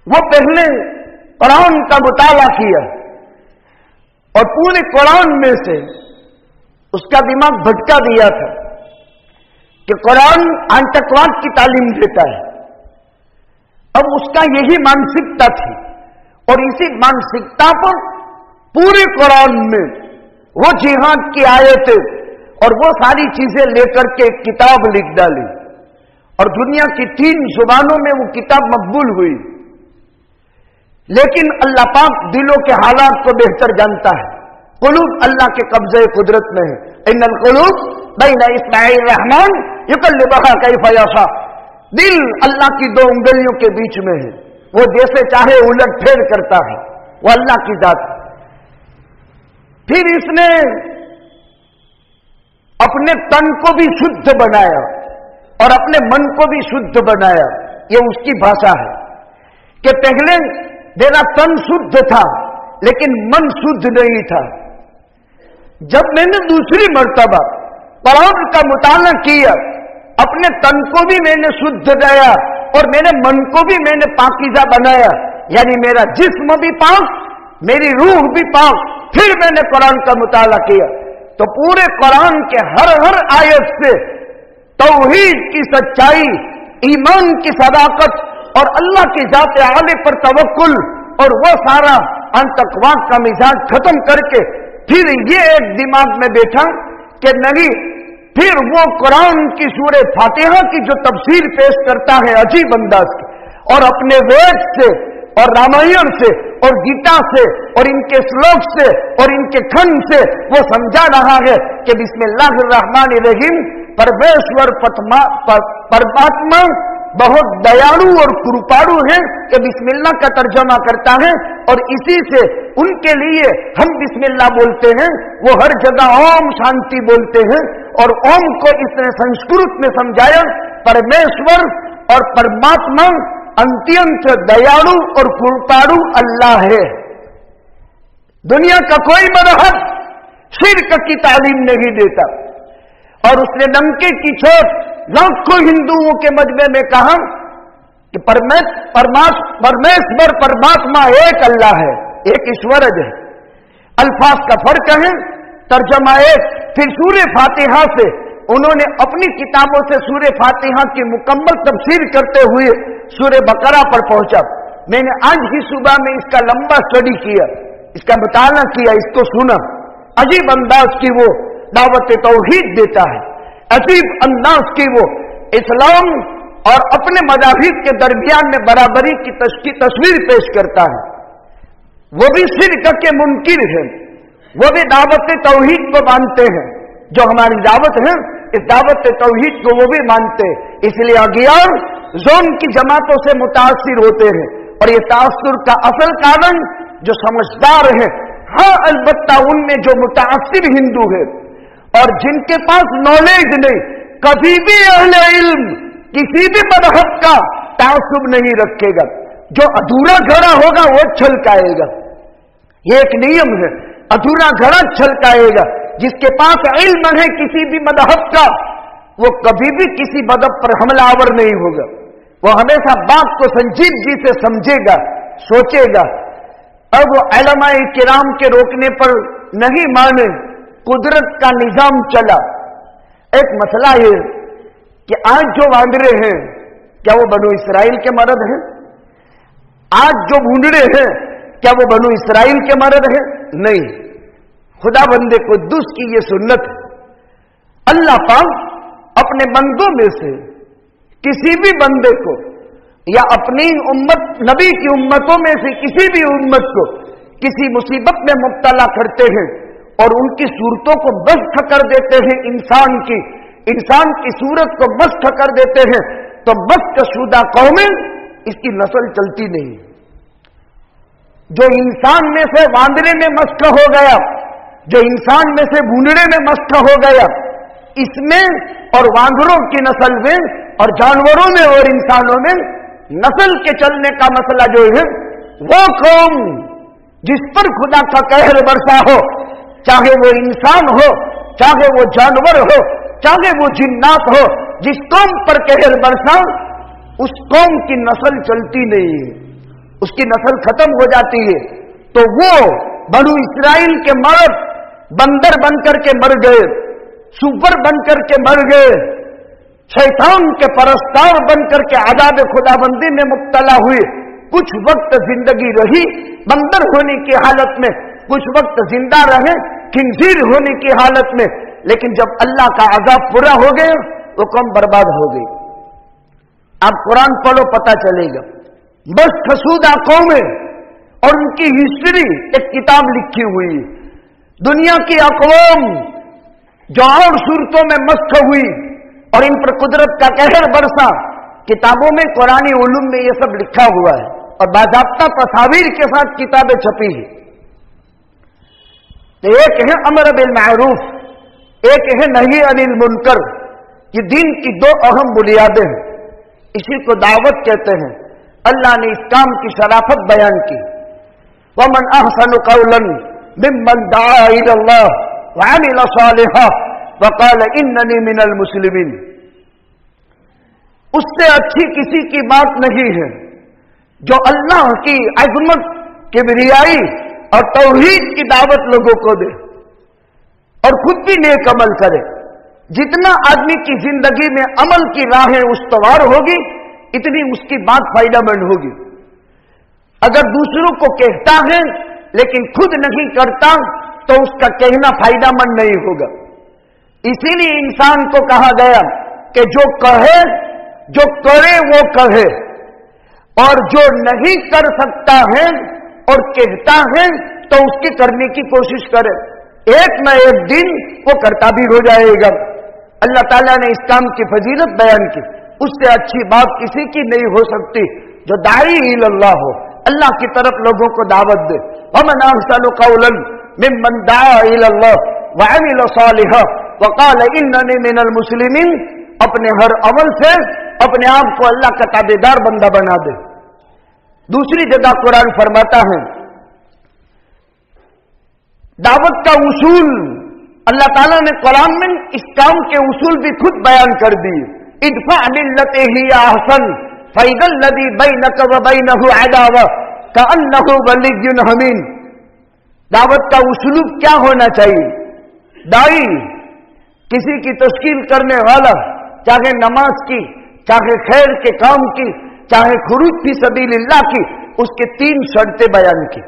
वो पहले कुरान का मुताला किया और पूरे कुरान में से उसका दिमाग भटका दिया था कि कुरान आतंकवाद की तालीम देता है। अब उसका यही मानसिकता थी और इसी मानसिकता पर पूरे कुरान में वो जिहाद की आयतें और वो सारी चीजें लेकर के एक किताब लिख डाली और दुनिया की 3 जुबानों में वो किताब मकबूल हुई। लेकिन अल्लाह पाक दिलों के हालात को बेहतर जानता है। कुलूब अल्लाह के कब्जे कुदरत में है। इन्नल कुलूब बैन इस्बाइर रहमान युकल्लिबुहा कैफा यशा। दिल अल्लाह की 2 उंगलियों के बीच में है, वो जैसे चाहे उलट फेर करता है, वो अल्लाह की जात है। फिर इसने अपने तन को भी शुद्ध बनाया और अपने मन को भी शुद्ध बनाया। ये उसकी भाषा है कि पहले मेरा तन शुद्ध था लेकिन मन शुद्ध नहीं था। जब मैंने दूसरी मर्तबा कुरान का मुताला किया, अपने तन को भी मैंने शुद्ध किया और मेरे मन को भी मैंने पाकीज़ा बनाया, यानी मेरा जिस्म भी पाक, मेरी रूह भी पाक। फिर मैंने कुरान का मुताला किया तो पूरे कुरान के हर आयत से तौहीद की सच्चाई, ईमान की सदाकत اور اللہ کی ذات عالی پر توکل اور وہ سارا انتقوا کا مزاج ختم کر کے پھر یہ ایک دماغ میں بیٹھا کہ نہیں، پھر وہ قرآن کی سورہ فاتحہ کی جو تفسیر پیش کرتا ہے عجیب انداز کی، اور اپنے وید سے اور رامائن سے اور گیتا سے اور ان کے سلوک سے اور ان کے کھنڈ سے وہ سمجھا رہا ہے کہ بسم اللہ الرحمن الرحیم، پرمیشور پرماتما بہت دیالو اور کرپاڑو ہے کہ بسم اللہ کا ترجمہ کرتا ہے، اور اسی سے ان کے لیے ہم بسم اللہ بولتے ہیں، وہ ہر جگہ اوم شانتی بولتے ہیں، اور اوم کو اس نے سنسکرت میں سمجھایا پرمیشور اور پرماتما انتینت دیالو اور کرپاڑو اللہ ہے۔ دنیا کا کوئی مذہب شرک کی تعلیم نہیں دیتا، اور اس نے ڈنکے کی چوٹ لاکھوں ہندوؤں کے مجمع میں کہا کہ پرمیشور پرماتما ایک اللہ ہے، ایک ایشورج ہے، الفاظ کا فرق ہے، ترجمہ ایک۔ پھر سورہ فاتحہ سے انہوں نے اپنی کتابوں سے سورہ فاتحہ کی مکمل تفسیر کرتے ہوئے سورہ بقرہ پر پہنچا۔ میں نے آج ہی صبح میں اس کا لمبا اسٹڈی کیا، اس کا مطالعہ کیا، اس کو سنا۔ عجیب انداز کی وہ دعوت توحید دیتا ہے، عجیب انداز کی وہ اسلام اور اپنے مذاہب کے درمیان میں برابری کی تصویر پیش کرتا ہے۔ وہ بھی شرک کے منکر ہیں، وہ بھی دعوت توحید کو مانتے ہیں، جو ہماری دعوت ہے اس دعوت توحید کو وہ بھی مانتے ہیں، اس لیے اگیار زون کی جماعتوں سے متاثر ہوتے ہیں، اور یہ تاثر کا اصل کارن جو سمجھدار ہے، ہاں البتہ ان میں جو متاثر ہندو ہے اور جن کے پاس نالج نہیں، کبھی بھی اہل علم کسی بھی مذہب کا تعصب نہیں رکھے گا، جو ادھورا گھڑا ہوگا وہ چھلکائے گا، یہ ایک نیم ہے، ادھورا گھڑا چھلکائے گا۔ جس کے پاس علم ہے کسی بھی مذہب کا، وہ کبھی بھی کسی مذہب پر حملہ آور نہیں ہوگا، وہ ہمیشہ بات کو سنجیدگی سے سمجھے گا، سوچے گا، اور وہ علماء کرام کے روکنے پر نہیں مانے۔ قدرت کا نظام چلا۔ ایک مسئلہ ہے کہ آج جو واندرے ہیں کیا وہ بنو اسرائیل کے مرد ہیں؟ آج جو بھونڈڑے ہیں کیا وہ بنو اسرائیل کے مرد ہیں؟ نہیں، خدا بندے قدوس کی یہ سنت ہے، اللہ پاک اپنے بندوں میں سے کسی بھی بندے کو یا اپنی امت نبی کی امتوں میں سے کسی بھی امت کو کسی مصیبت میں مبتلا کرتے ہیں اور ان کی صورتوں کو مسخ کر دیتے ہیں، انسان کی صورت کو مسخ کر دیتے ہیں، تو مسخ شدہ قومیں اس کی نسل چلتی نہیں۔ جو انسان میں سے واندرے میں مسخ ہو گیا، جو انسان میں سے بھونڈڑے میں مسخ ہو گیا، اس میں اور واندروں کی نسل میں اور جانوروں میں اور انسانوں میں نسل کے چلنے کا مسئلہ جو ہے، وہ قوم جس پر خدا کا قہر برسا ہو، چاہے وہ انسان ہو، چاہے وہ جانور ہو، چاہے وہ جنات ہو، جس قوم پر قہر برسا اس قوم کی نسل چلتی نہیں ہے، اس کی نسل ختم ہو جاتی ہے۔ تو وہ بنو اسرائیل کے مرد بندر بن کر کے مر گئے، سور بن کر کے مر گئے، شیطان کے پرستار بن کر کے عذاب خدا بندی میں مبتلا ہوئے، کچھ وقت زندگی رہی بندر ہونے کی حالت میں، کچھ وقت زندہ رہے خنزیر ہونے کی حالت میں، لیکن جب اللہ کا عذاب پورا ہو گیا وہ قوم برباد ہو گئی۔ آپ قرآن پڑھو پتہ چلے گا، بس خسودہ قومیں اور ان کی ہسٹری ایک کتاب لکھی ہوئی ہے۔ دنیا کی اقوام جو اور صورتوں میں مسخ ہوئی اور ان پر قدرت کا قہر برسا، کتابوں میں قرآنی علوم میں یہ سب لکھا ہوا ہے اور باضابطہ تصاویر کے ساتھ کتابیں چھپی ہیں۔ تو ایک ہے امر بالمعروف، ایک ہے نہی عن المنکر، یہ دین کی دو اہم بنیادیں ہیں، اسی کو دعوت کہتے ہیں۔ اللہ نے اس کام کی شرافت بیان کی، وَمَنْ أَحْسَنُ قَوْلًا مِمَّنْ دَعَا إِلَى اللَّهِ وَعَمِلَ صَالِحًا وَقَالَ إِنَّنِي مِنَ الْمُسْلِمِينَ۔ اس سے اچھی کسی کی بات نہیں ہے جو اللہ کی عظمت، کبریائی اور توحید کی دعوت لوگوں کو دے اور خود بھی نیک عمل کرے۔ جتنا آدمی کی زندگی میں عمل کی راہیں استوار ہوگی، इतनी उसकी बात फायदेमंद होगी। अगर दूसरों को कहता है लेकिन खुद नहीं करता तो उसका कहना फायदेमंद नहीं होगा। इसीलिए इंसान को कहा गया कि जो कहे, जो करे वो कहे, और जो नहीं कर सकता है और कहता है तो उसकी करने की कोशिश करे। एक न एक दिन वो करता भी हो जाएगा। अल्लाह ताला ने इस काम की फजीलत बयान की, उससे अच्छी बात किसी की नहीं हो सकती जो दाई इल्लल्लाह हो, अल्लाह की तरफ लोगों को दावत दे। वमन अहसनु कौलन मिम्मन दाअ इल्लल्लाह व अमिल सालिहा व क़ाल इन्ननी मिनल मुस्लिमीन। अपने हर अमल से अपने आप को अल्लाह का ताबेदार बंदा बना दे। दूसरी जगह कुरान फरमाता है दावत का उसूल, अल्लाह ताला ने कुरान में इस काम के उसूल भी खुद बयान कर दिए। इदफा बिल्लती हिया अहसन फइदल लदी बैनक व बैनहु अदावा कअन्नहु वलिय्युन हमीम। दावत का उसूल क्या होना चाहिए? दाई, किसी की तश्कील करने वाला, चाहे नमाज की, चाहे खैर के काम की, चाहे खुरूज फी सबीलिल्लाह की, उसके 3 शर्तें बयान की।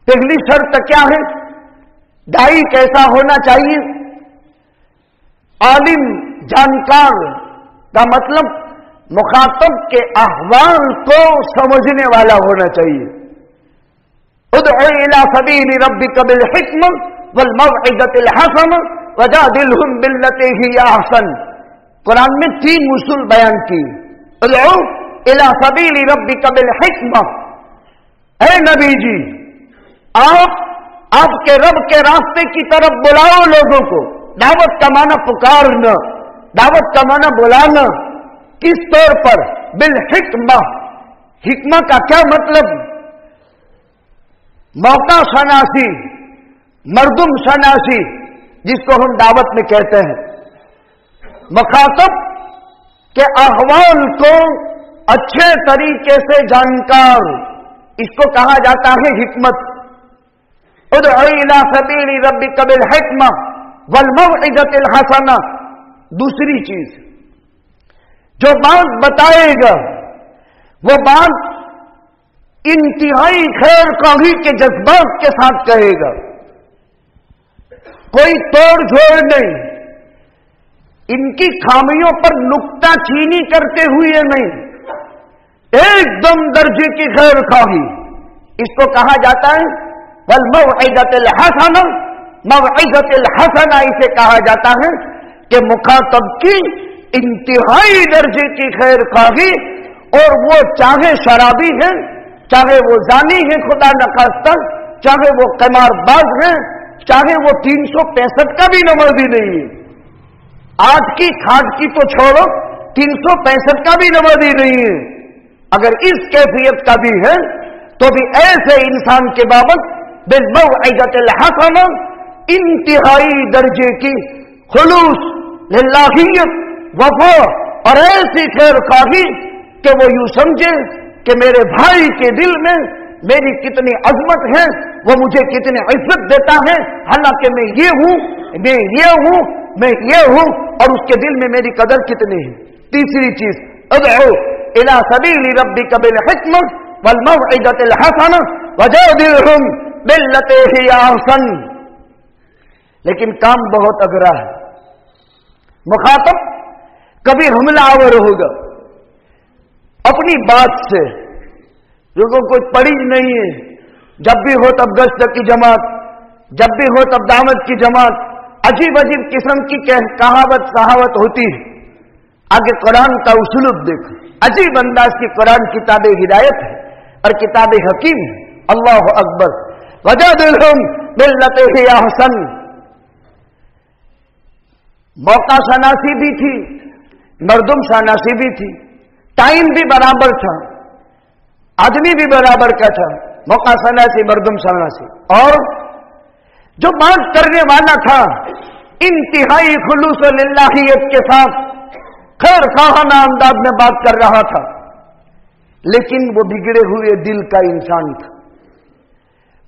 पहली शर्त क्या है? दाई कैसा होना चाहिए? आलिम, जानकार का मतलब मुखातब के अहवाल को समझने वाला होना चाहिए। उदउ इला सबीली रब्बिका बिल हिक्म वल मौइज़तिल हसन वजादिलहुम बिल्लती हिया अहसन। कुरान में 3 उसूल बयान की। उदउ इला सबीली रब्बिका बिल हिक्म, ऐ नबी जी आपके रब के रास्ते की तरफ बुलाओ लोगों को। दावत का माना पुकारना, दावत का माना बुलाना। किस तौर पर? बिल हिक्मा। हिक्मा का क्या मतलब? मौका शनासी, मर्दुम शनासी, जिसको हम दावत में कहते हैं। मुखातब के अहवाल को अच्छे तरीके से जानकार, इसको कहा जाता है हिकमत। उदउ इला सबीली रब्बिका बिल हिक्मा वल मौइज़तिल हसना। दूसरी चीज, जो बात बताएगा वो बात इंतहाई खैर ख्वाही के जज्बात के साथ कहेगा, कोई तोड़ जोड़ नहीं, इनकी खामियों पर नुक्ता चीनी करते हुए नहीं, एकदम दर्जे की खैर ख्वाही। इसको कहा जाता है वल मौइज़तिल हसना। मौइज़तिल हसना इसे कहा जाता है कि मुखातब की इंतहाई दर्जे की खैर ख्वाही, और वो चाहे शराबी है, चाहे वो जानी है खुदा नखास्ता, चाहे वो कमारबाज है, चाहे वो 365 का भी नमाजी नहीं है। आज की खाट की तो छोड़ो, 365 का भी नमाजी नहीं है। अगर इस कैफियत का भी है तो भी ऐसे इंसान के बाबत बिल मौइज़तिल हसना, इंतहाई दर्जे की खुलूस, लिल्लाहियत, वफा और ऐसी खैर ख्वाही कि वो यूं समझे कि मेरे भाई के दिल में मेरी कितनी अजमत है, वो मुझे कितनी इज्जत देता है, हालांकि मैं ये हूं, मैं ये हूं, मैं ये हूं, और उसके दिल में मेरी कदर कितनी है। तीसरी चीज, उदउ इला सबीली रब्बिका बिल हिक्मा वल मौइज़तिल हसना वजादिलहुम बिल्लती हिया अहसन। लेकिन काम बहुत अगरा है। मुखातब कभी हमलावर होगा अपनी बात से, लोगों को पड़ी नहीं है, जब भी हो तब गश्त की जमात, जब भी हो तब दावत की जमात, अजीब अजीब किस्म की कहावत सहावत होती है। आगे कुरान का उसलूब देखो, अजीब अंदाज की कुरान किताब हिदायत है और किताब हकीम है। अल्लाह अकबर। वजादिलहुम बिल्लती हिया अहसन। मौका शनासी भी थी, मर्दुम शनासी भी थी, टाइम भी बराबर था, आदमी भी बराबर का था, मौका शनासी, मर्दुम शनासी। और जो बात करने वाला था इंतहाई खुलूस और लिल्लाहियत के साथ खैर खाना अंदाज में बात कर रहा था, लेकिन वो बिगड़े हुए दिल का इंसान था।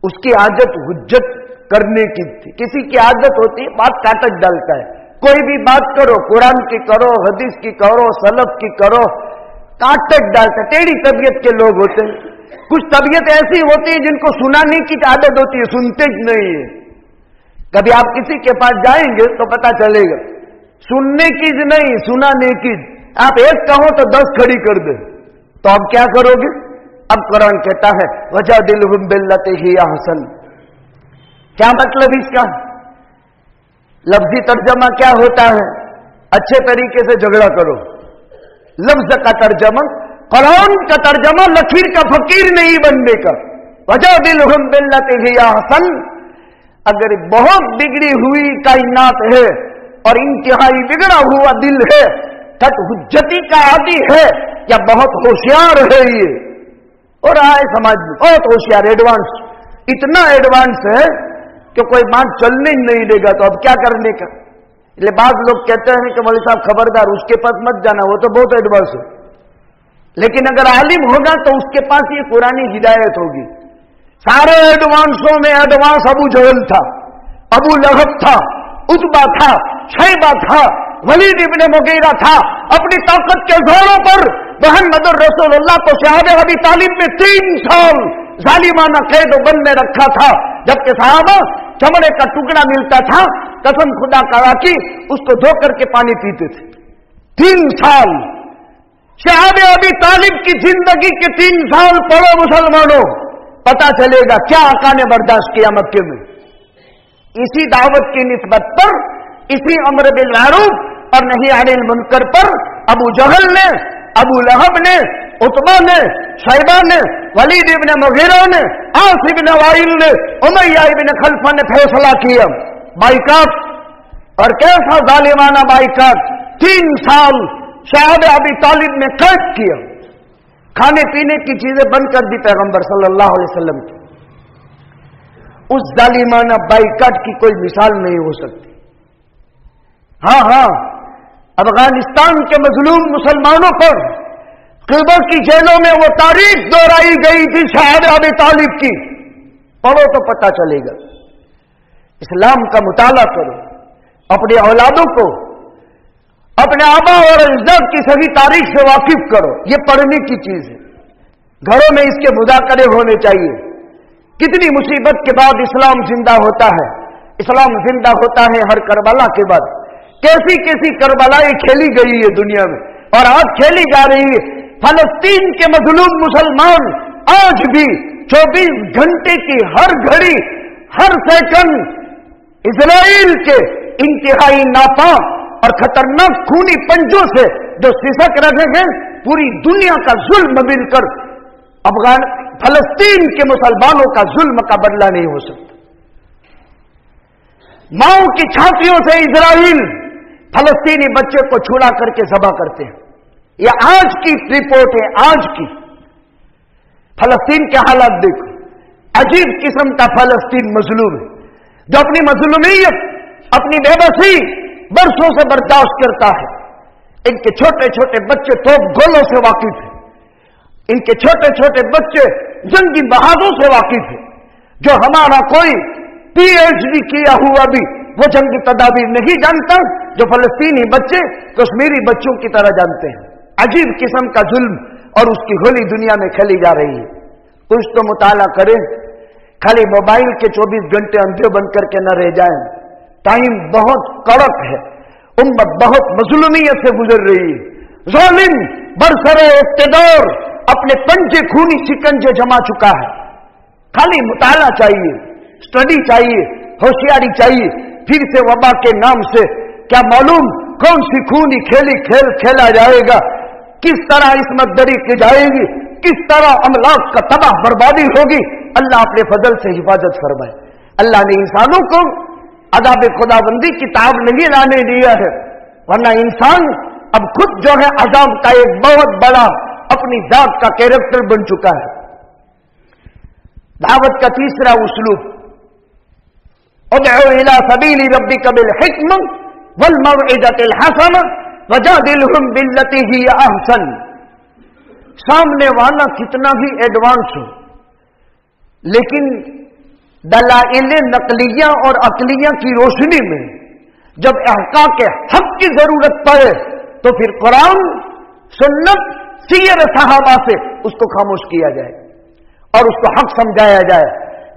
उसकी आदत हुज्जत करने की थी। किसी की आदत होती है बात काटक डालता है, कोई भी बात करो, कुरान की करो, हदीस की करो, सलफ की करो, काट डालते, टेढ़ी तबीयत के लोग होते हैं। कुछ तबीयत ऐसी होती है जिनको सुनाने की आदत होती है, सुनते ही नहीं है। कभी आप किसी के पास जाएंगे तो पता चलेगा, सुनने की नहीं, सुनाने की। आप एक कहो तो 10 खड़ी कर दे, तो अब क्या करोगे? अब कुरान कहता है वजादिलहुम बिल्लती ही अहसन। क्या मतलब इसका? लफ्जी तर्जमा क्या होता है? अच्छे तरीके से झगड़ा करो। लफ्ज का तर्जमा, कुरान का तर्जमा लकीर का फकीर नहीं बनने का। वजादिलहुम बिल्लती ही अहसन। अगर बहुत बिगड़ी हुई कायनात है और इंतहाई बिगड़ा हुआ दिल है, कट हुज्जती का आदि है या बहुत होशियार है ये, और आए समाज में बहुत होशियार, एडवांस, इतना एडवांस है कि कोई बात चलने ही नहीं देगा, तो अब क्या करने का? इसलिए बाद लोग कहते हैं कि मौलवी साहब खबरदार उसके पास मत जाना, वो तो बहुत एडवांस है। लेकिन अगर आलिम होगा तो उसके पास ये पुरानी हिदायत होगी। सारे एडवांसों में एडवांस अबू जहल था, अबू लहब था, उतबा था, शैबा था, वलीद इब्न मुगीरा था। अपनी ताकत के जोरों पर मोहम्मद रसूलुल्लाह को सहाबे अबी तालिब में 3 साल जालिमाना कैद बंद में रखा था, जबकि सहाबा चमड़े का टुकड़ा मिलता था, कसम खुदा का की उसको धो करके पानी पीते थे। 3 साल सहाबे अबी तालिब की जिंदगी के 3 साल पढ़ो मुसलमानों, पता चलेगा क्या आका ने बर्दाश्त किया मक्के में। इसी दावत की निस्बत पर, इसी अम्र बिल मारूफ और नही अनिल मुनकर पर अबू जहल ने, अबू लहब ने, उतबा ने, शैबा ने, वलीद इब्न मुगीरा ने, आस इब्न वाइल ने, उमैया इब्न खलफा ने फैसला किया बाइकाट। और कैसा जालिमाना बाइकाट! 3 साल सहाबे अबी तालिब ने कैद किया, खाने पीने की चीजें बंद कर दी पैगंबर सल्लल्लाहु अलैहि वसल्लम की। उस जालिमाना बाइकाट की कोई मिसाल नहीं हो सकती। हाँ, अफगानिस्तान के मजलूम मुसलमानों पर क़िबा की जेलों में वो तारीख दोहराई गई थी सहाबे अबी तालिब की, पढ़ो तो पता चलेगा। इस्लाम का मुताला करो, अपने औलादों को अपने आबा और अजदाद की सभी तारीख से वाकिफ करो, ये पढ़ने की चीज है। घरों में इसके मुज़ाकरे होने चाहिए। कितनी मुसीबत के बाद इस्लाम जिंदा होता है। इस्लाम जिंदा होता है हर करबला के बाद। कैसी कैसी करबलाएं खेली गई है दुनिया में, और आज खेली जा रही है। फलस्तीन के मजलूम मुसलमान आज भी 24 घंटे की हर घड़ी, हर सेकंड इजराइल के इंतहाई नापाक और खतरनाक खूनी पंजों से जो सिसक रहे हैं, पूरी दुनिया का जुल्म मिलकर फलस्तीन के मुसलमानों का जुल्म का बदला नहीं हो सकता। माओ की छातियों से इजराइल फलस्तीनी बच्चे को छुड़ा करके ज़बह करते हैं। यह आज की रिपोर्ट है, आज की। फलस्तीन के हालात देखो, अजीब किस्म का फलस्तीन मजलूम है, जो अपनी मजलूमियत, अपनी बेबसी बरसों से बर्दाश्त करता है। इनके छोटे छोटे बच्चे तोप गोलों से वाकिफ है, इनके छोटे छोटे बच्चे जंगी बहादुर से वाकिफ है। जो हमारा कोई PhD किया हुआ भी वो जंगी तदाबीर नहीं जानता, जो फलस्तीनी बच्चे कश्मीरी बच्चों की तरह जानते हैं। अजीब किस्म का जुल्म और उसकी होली दुनिया में खेली जा रही है। कुछ तो मुताला करें, खाली मोबाइल के 24 घंटे अंधे बन करके न रह जाएं। टाइम बहुत कड़क है, उम्मत बहुत मजलूमियत से गुजर रही है। जालिम बरसरे इक़्तिदार अपने पंजे खूनी शिकंजे जमा चुका है। खाली मुताला चाहिए, स्टडी चाहिए, होशियारी चाहिए। फिर से वबा के नाम से क्या मालूम कौन सी खूनी खेल खेला जाएगा, किस तरह इसमत दरी की जाएगी, किस तरह अमलाक का तबाह बर्बादी होगी। अल्लाह अपने फजल से हिफाजत फरमाए। अल्लाह ने इंसानों को अदाब खुदाबंदी की ताब नहीं लाने दिया है, वरना इंसान अब खुद जो है अजाब का एक बहुत बड़ा अपनी जात का कैरेक्टर बन चुका है। दावत का तीसरा उसलूब, उदउ इला सबीली रब्बिका बिल हिक्म वल मौइज़तिल हसना वजादिलहुम बिल्लती हिय अहसन। सामने वाला कितना भी एडवांस हो, लेकिन दलाइल नकलिया और अकलिया की रोशनी में जब अहका के हक की जरूरत पड़े तो फिर कुरान, सुन्नत, सीयर सहाबा से उसको खामोश किया जाए और उसको हक समझाया जाए।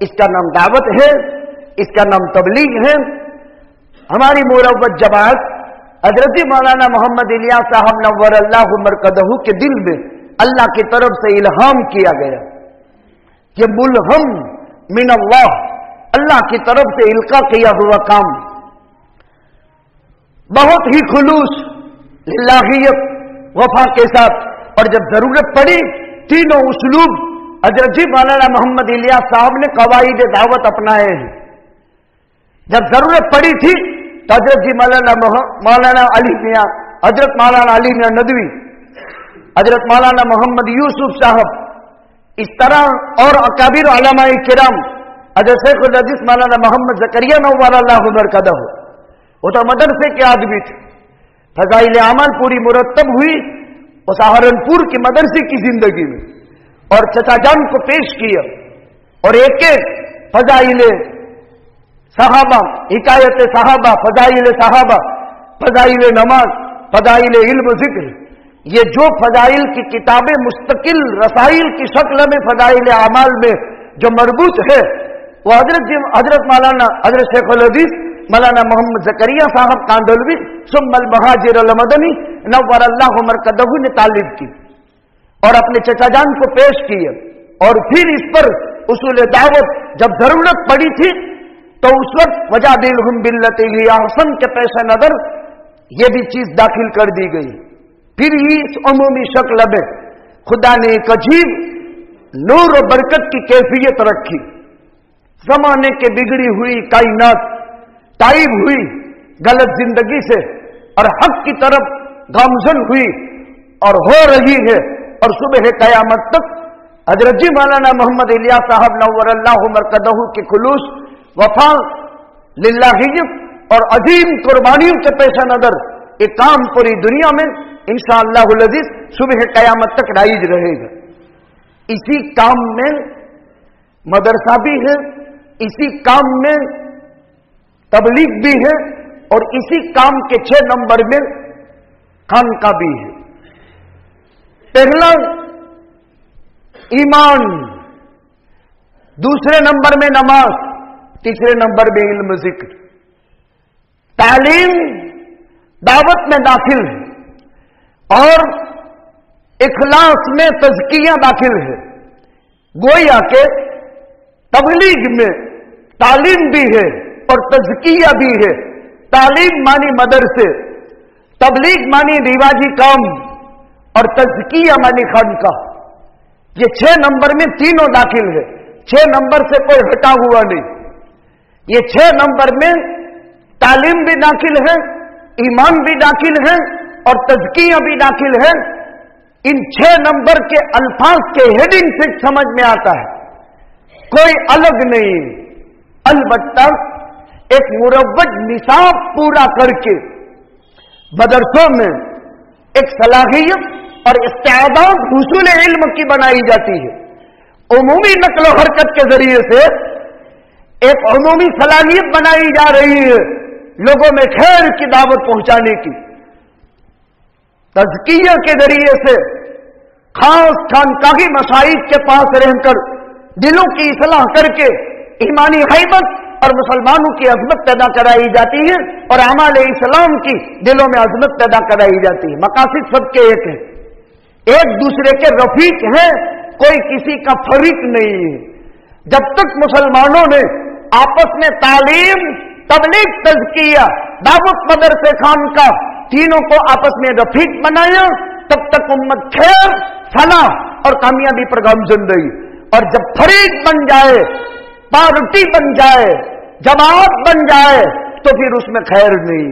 इसका नाम दावत है, इसका नाम तबलीग है। हमारी मुरव्वत जमात हजरत मौलाना मोहम्मद इलियास साहब नव्वर अल्लाहु मरकदहू के दिल में अल्लाह की तरफ से इल्हाम किया गया, ये मुल्हम मिन अल्लाह, अल्लाह की तरफ से इल्का किया हुआ काम, बहुत ही खुलूस लिल्लाहियत वफा के साथ। और जब जरूरत पड़ी तीनों उसलूब हजरत जी मौलाना मोहम्मद इलियास साहब ने कवायद दावत अपनाए हैं। जब जरूरत पड़ी थी तो हजरत जी मौलाना अली मियां, हजरत मौलाना अली मियां नदवी, हजरत मौलाना मोहम्मद यूसुफ साहब, इस तरह और अकाबिर उलमाए किराम, हजरत शेखुल हदीस मौलाना मोहम्मद ज़करिया नव्वर अल्लाहु मरकदहू, वो तो मदरसे के आदमी थे। फजाइल अमल पूरी मुरतब हुई वो सहारनपुर के मदरसे की जिंदगी में, और चचा जान को पेश किया और एक एक फजाइल सहाबा, हिकायत सहाबा, फजाइल सहाबा, फजाइल नमाज, फजाइल इल्म जिक्र, ये जो फजाइल की किताबें मुस्तकिल रसाइल की शक्ल में फजाइल अमाल में जो मरबूत है, वो हजरत मौलाना हजरत शेखुल हदीस मौलाना मोहम्मद ज़करिया साहब कांडोलवी सुम्मल महाजिर अल मदनी नव्वर अल्लाहु मरकदहू ने तालीब की और अपने चचा जान को पेश किए। और फिर इस पर उसूल दावत जब जरूरत पड़ी थी तो उस वक्त वजादिलहुम बिल्लती हिय अहसन के पेश नजर ये भी चीज दाखिल कर दी गई। फिर ही इस अमूमी शक्ल में खुदा ने एक अजीब नूर और बरकत की कैफियत रखी। जमाने के बिगड़ी हुई कायनात ताइब हुई गलत जिंदगी से और हक की तरफ गामजन हुई और हो रही है, और सुबह कयामत तक हजरत जी मौलाना मोहम्मद इलियास साहब नव्वर अल्लाहु मरकदहू के खुलूस वफा लिल्लाहियत और अजीम कुर्बानियों के पेश नजर एक काम पूरी दुनिया में इंशाअल्लाहुल अज़ीज सुबह कयामत तक राइज रहेगा। इसी काम में मदरसा भी है, इसी काम में तबलीग भी है, और इसी काम के 6 नंबर में खानका भी है। पहला ईमान, दूसरे नंबर में नमाज, तीसरे नंबर में इल्म जिक्र। तालीम दावत में दाखिल है और इखलास में तज़किया दाखिल है। गोया के तबलीग में तालीम भी है और तज़किया भी है। तालीम मानी मदरसे, तबलीग मानी रिवाजी काम और तज़किया मानी खानका। ये 6 नंबर में तीनों दाखिल है, 6 नंबर से कोई हटा हुआ नहीं। ये 6 नंबर में तालीम भी दाखिल है, ईमान भी दाखिल है और तज़किया भी दाखिल है। इन 6 नंबर के अल्फाज के हेडिंग से समझ में आता है, कोई अलग नहीं। अलबत्ता एक मुरव्वत निसाब पूरा करके मदरसों में एक सलाहियत और इस्तेदाद हुसूल इल्म की बनाई जाती है। उमूमी नक्ल हरकत के जरिए से एक उमूमी सलाहियत बनाई जा रही है लोगों में खैर की दावत पहुंचाने की। तज़किया के जरिए से खास खानकाही मसाइब के पास रहकर दिलों की इस्लाह करके ईमानी हैबत और मुसलमानों की अजमत पैदा कराई जाती है और अमाल इस्लाम की दिलों में अजमत पैदा कराई जाती है। मकासिद सबके एक है, एक दूसरे के रफीक हैं, कोई किसी का फरीक नहीं है। जब तक मुसलमानों ने आपस में तालीम, तबलीग, तज़किया, दावत, मदरसे, खानका तीनों को आपस में रफीक बनाया, तब तक उम्मत खैर, फलाह और कामयाबी पर गामजन रही। और जब फरीक बन जाए, पार्टी बन जाए, जमात बन जाए, तो फिर उसमें खैर नहीं।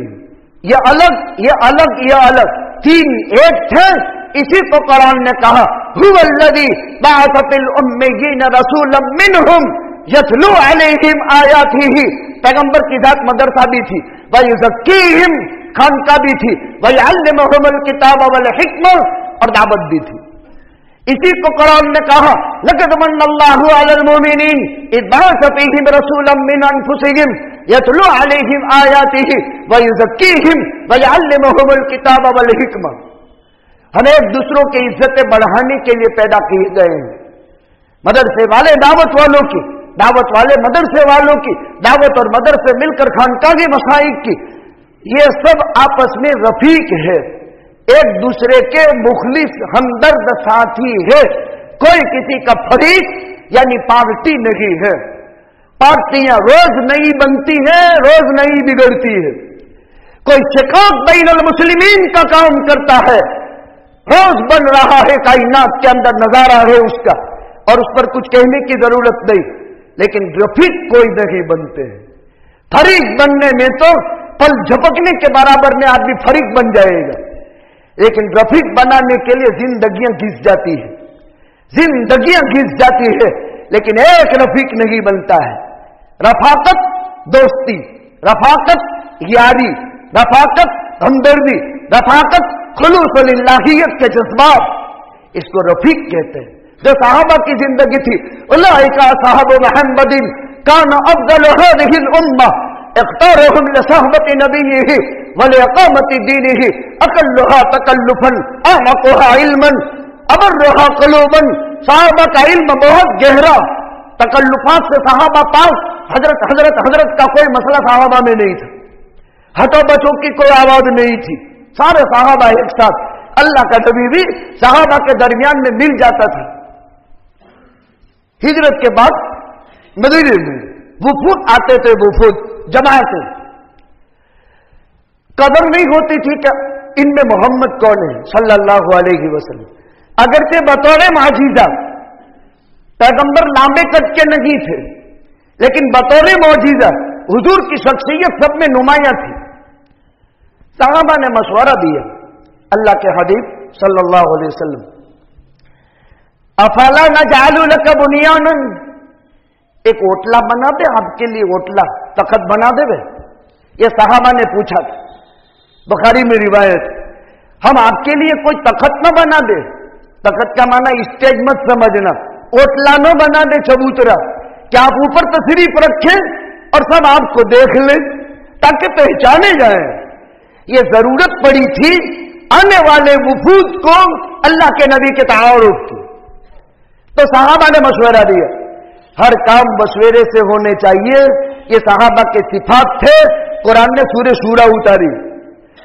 ये अलग, ये अलग, ये अलग, तीन एक थे। इसी को कुरान ने कहा, हुवल्लज़ी बअस फिल उम्मिय्यीन रसूलन मिनहुम यतलू अलैहिम आयातिही। पैगंबर की जात मदरसा भी थी, व युज़क्कीहिम खानका भी थी, व युअल्लिमुहुमुल किताब वल हिकमा और दावत भी थी। इसी को कुरान ने कहा, लक़द मन्नल्लाहु अलल मुमिनीन इज़ बअस फ़ीहिम रसूलन मिन अनफुसिहिम यतलू अलैहिम आयातिही व युज़क्कीहिम व युअल्लिमुहुमुल किताब वल हिकमा। हम एक दूसरों की इज्जतें बढ़ाने के लिए पैदा किए गए हैं। मदरसे वाले दावत वालों की, दावत वाले मदरसे वालों की, दावत और मदरसे मिलकर खानकाही मसाइक की, ये सब आपस में रफीक है, एक दूसरे के मुखलिस हमदर्द साथी है। कोई किसी का फरीक यानी पार्टी नहीं है। पार्टियां रोज नई बनती हैं, रोज नई बिगड़ती है। कोई शिकायत बैनुल मुस्लिमीन का काम करता है, रोज बन रहा है, कायनात के अंदर नजारा है उसका, और उस पर कुछ कहने की जरूरत नहीं। लेकिन रफीक कोई नहीं बनते हैं। फरीक बनने में तो पल झपकने के बराबर में आदमी फरीक बन जाएगा, लेकिन रफीक बनाने के लिए जिंदगियां घिस जाती है, जिंदगियां घिस जाती है, लेकिन एक रफीक नहीं बनता है। रफाकत दोस्ती, रफाकत यारी, रफाकत हमदर्दी, रफाकत खुलूस लिल्लाहियत के जज्बात, इसको रफीक कहते हैं। जो साहबा की जिंदगी थी, उलाइका साहब मुहम्मदिन कान अफजल हादिहिल उम्मा इख्तारहुम लिसहबति नबिय्यिहि व लिइकामति दीनिहि अकल्लुहा तकल्लुफन अअमकुहा इल्मन अबर्रुहा क़ुलूबन। साहबा का इल्म बहुत गहरा, तकल्लुफात से साहबा पास हजरत हजरत हजरत का कोई मसला साहबा में नहीं था, हटो बचों की कोई आवाज नहीं थी, सारे साहबा एक साथ। अल्लाह का नबी भी साहबा के दरमियान में मिल जाता था। हिजरत के बाद मदीने में वुफूद आते थे, वुफूद जमाते, कदर नहीं होती थी कि इनमें मोहम्मद कौन है सल्लल्लाहु अलैहि वसल्लम। अगरचे बतौर माजीजा पैगंबर लांबे कद के नहीं थे, लेकिन बतौर मौजीजा हुजूर की शख्सियत सब में नुमाया थी। साहबा ने मशवरा दिया अल्लाह के हबीब सल्लल्लाहु अलैहि वसल्लम, अफला नजअलु लक बुनियानन, एक ओटला बना दे आपके लिए, ओटला तखत बना देवे। ये साहबा ने पूछा था, बुखारी में रिवायत, हम आपके लिए कोई तखत न बना दे। तखत का माना स्टेज मत समझना, ओटला न बना दे चबूतरा, क्या आप ऊपर तशरीफ रखें और सब आपको देख ले ताकि पहचाने जाए। ये जरूरत पड़ी थी आने वाले वुफूद को अल्लाह के नबी के तारुफ की। तो साहबा ने मशवरा दिया, हर काम मशवरे से होने चाहिए। ये साहबा के सिफात थे। कुरान ने सूरह शूरा उतारी,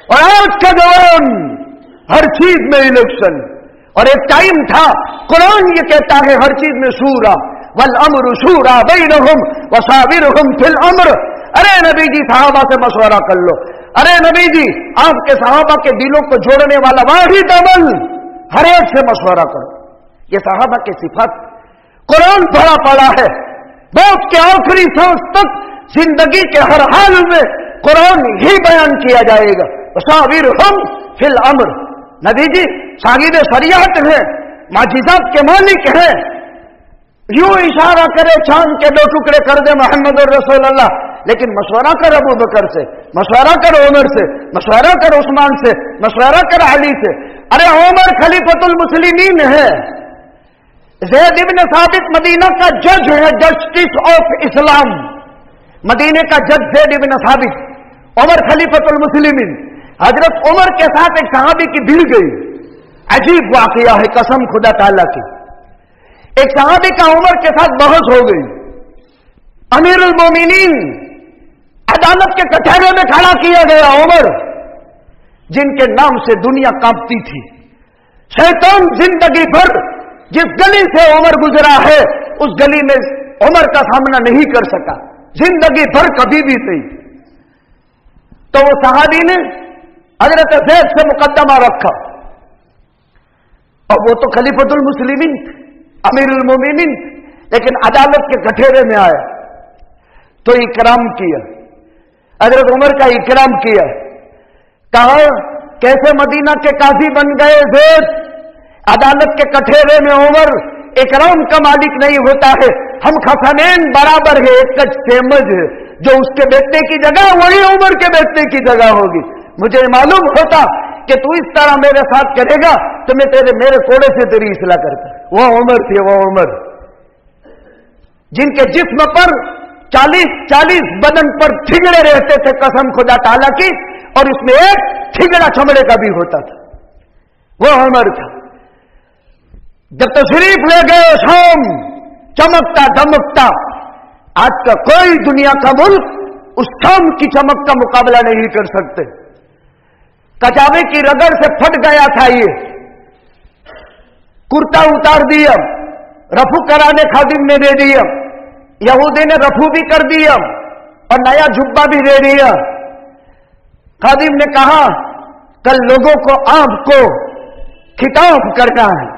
और आज का जवान हर चीज में इलेक्शन, और एक टाइम था कुरान ये कहता है हर चीज में शूरा, वल अम्रु शूरा बैनहुम वशाविरहुम फिल अम्र। अरे नबी जी साहबा से मशवरा कर लो, अरे नबी जी आपके साहबा के दिलों को जोड़ने वाला वाहिद अमल, हर एक से मशवरा करो। ये साहबा के सिफात कुरान भरा पड़ा है, मौत के आखिरी सांस तक जिंदगी के हर हाल में कुरान ही बयान किया जाएगा। वशाविरहुम फिल अम्र, नबी जी सागिद शरीयत है, माजिजात के मालिक हैं। यूं इशारा करे चांद के दो टुकड़े कर दे मोहम्मद और रसूलुल्लाह, लेकिन मशवरा कर अबू बकर से, मशवरा कर उमर से, मशवरा कर उस्मान से, मशवरा कर अली से। अरे उमर खलीफतुल मुस्लिमीन है, ज़ैद इब्न साबित मदीना का जज है, जस्टिस ऑफ इस्लाम, मदीने का जज ज़ैद इब्न साबित, उमर खलीफतुल मुस्लिमीन। हजरत उमर के साथ एक सहाबी की भिड़ गई, अजीब वाकया है कसम खुदा ताला की। एक सहाबी का उमर के साथ बहस हो गई, अमीरुल मोमिनीन अदालत के कटहरे में खड़ा किया गया। उमर जिनके नाम से दुनिया कांपती थी, शैतान जिंदगी भर जिस गली से उमर गुजरा है उस गली में उमर का सामना नहीं कर सका, जिंदगी भर कभी भी नहीं। तो वो सहाबी ने हजरत ज़ैद से मुकद्दमा रखा, और वो तो खलीफतुल मुस्लिमीन अमीरुल मोमिनीन, लेकिन अदालत के कठेरे में आया तो इकराम किया, हजरत उमर का इकराम किया। कहा कैसे मदीना के काजी बन गए ज़ैद, अदालत के कठेरे में उमर इकराम का मालिक नहीं होता है। हम खसनैन बराबर है, एक कच सेमज है, जो उसके बैठने की जगह वही उमर के बैठने की जगह होगी। मुझे मालूम होता कि तू इस तरह मेरे साथ करेगा तो मैं मेरे कोड़े से तेरी इसलाह करता। वो उमर थे, वो उमर जिनके जिस्म पर 40 बदन पर ठिगड़े रहते थे कसम खुदा ताला की, और इसमें एक ठिगड़ा चमड़े का भी होता था। वो उमर था। जब तशरीफ ले गए शाम, चमकता धमकता, आज का कोई दुनिया का मुल्क उस शाम की चमक का मुकाबला नहीं कर सकते। कचाबे की रगड़ से फट गया था ये, कुर्ता उतार दिया, रफू कराने खादिम ने दे दिया, यहूदी ने रफू भी कर दिया और नया जुब्बा भी दे दिया। खादिम ने कहा कल लोगों को आपको खिताब करना है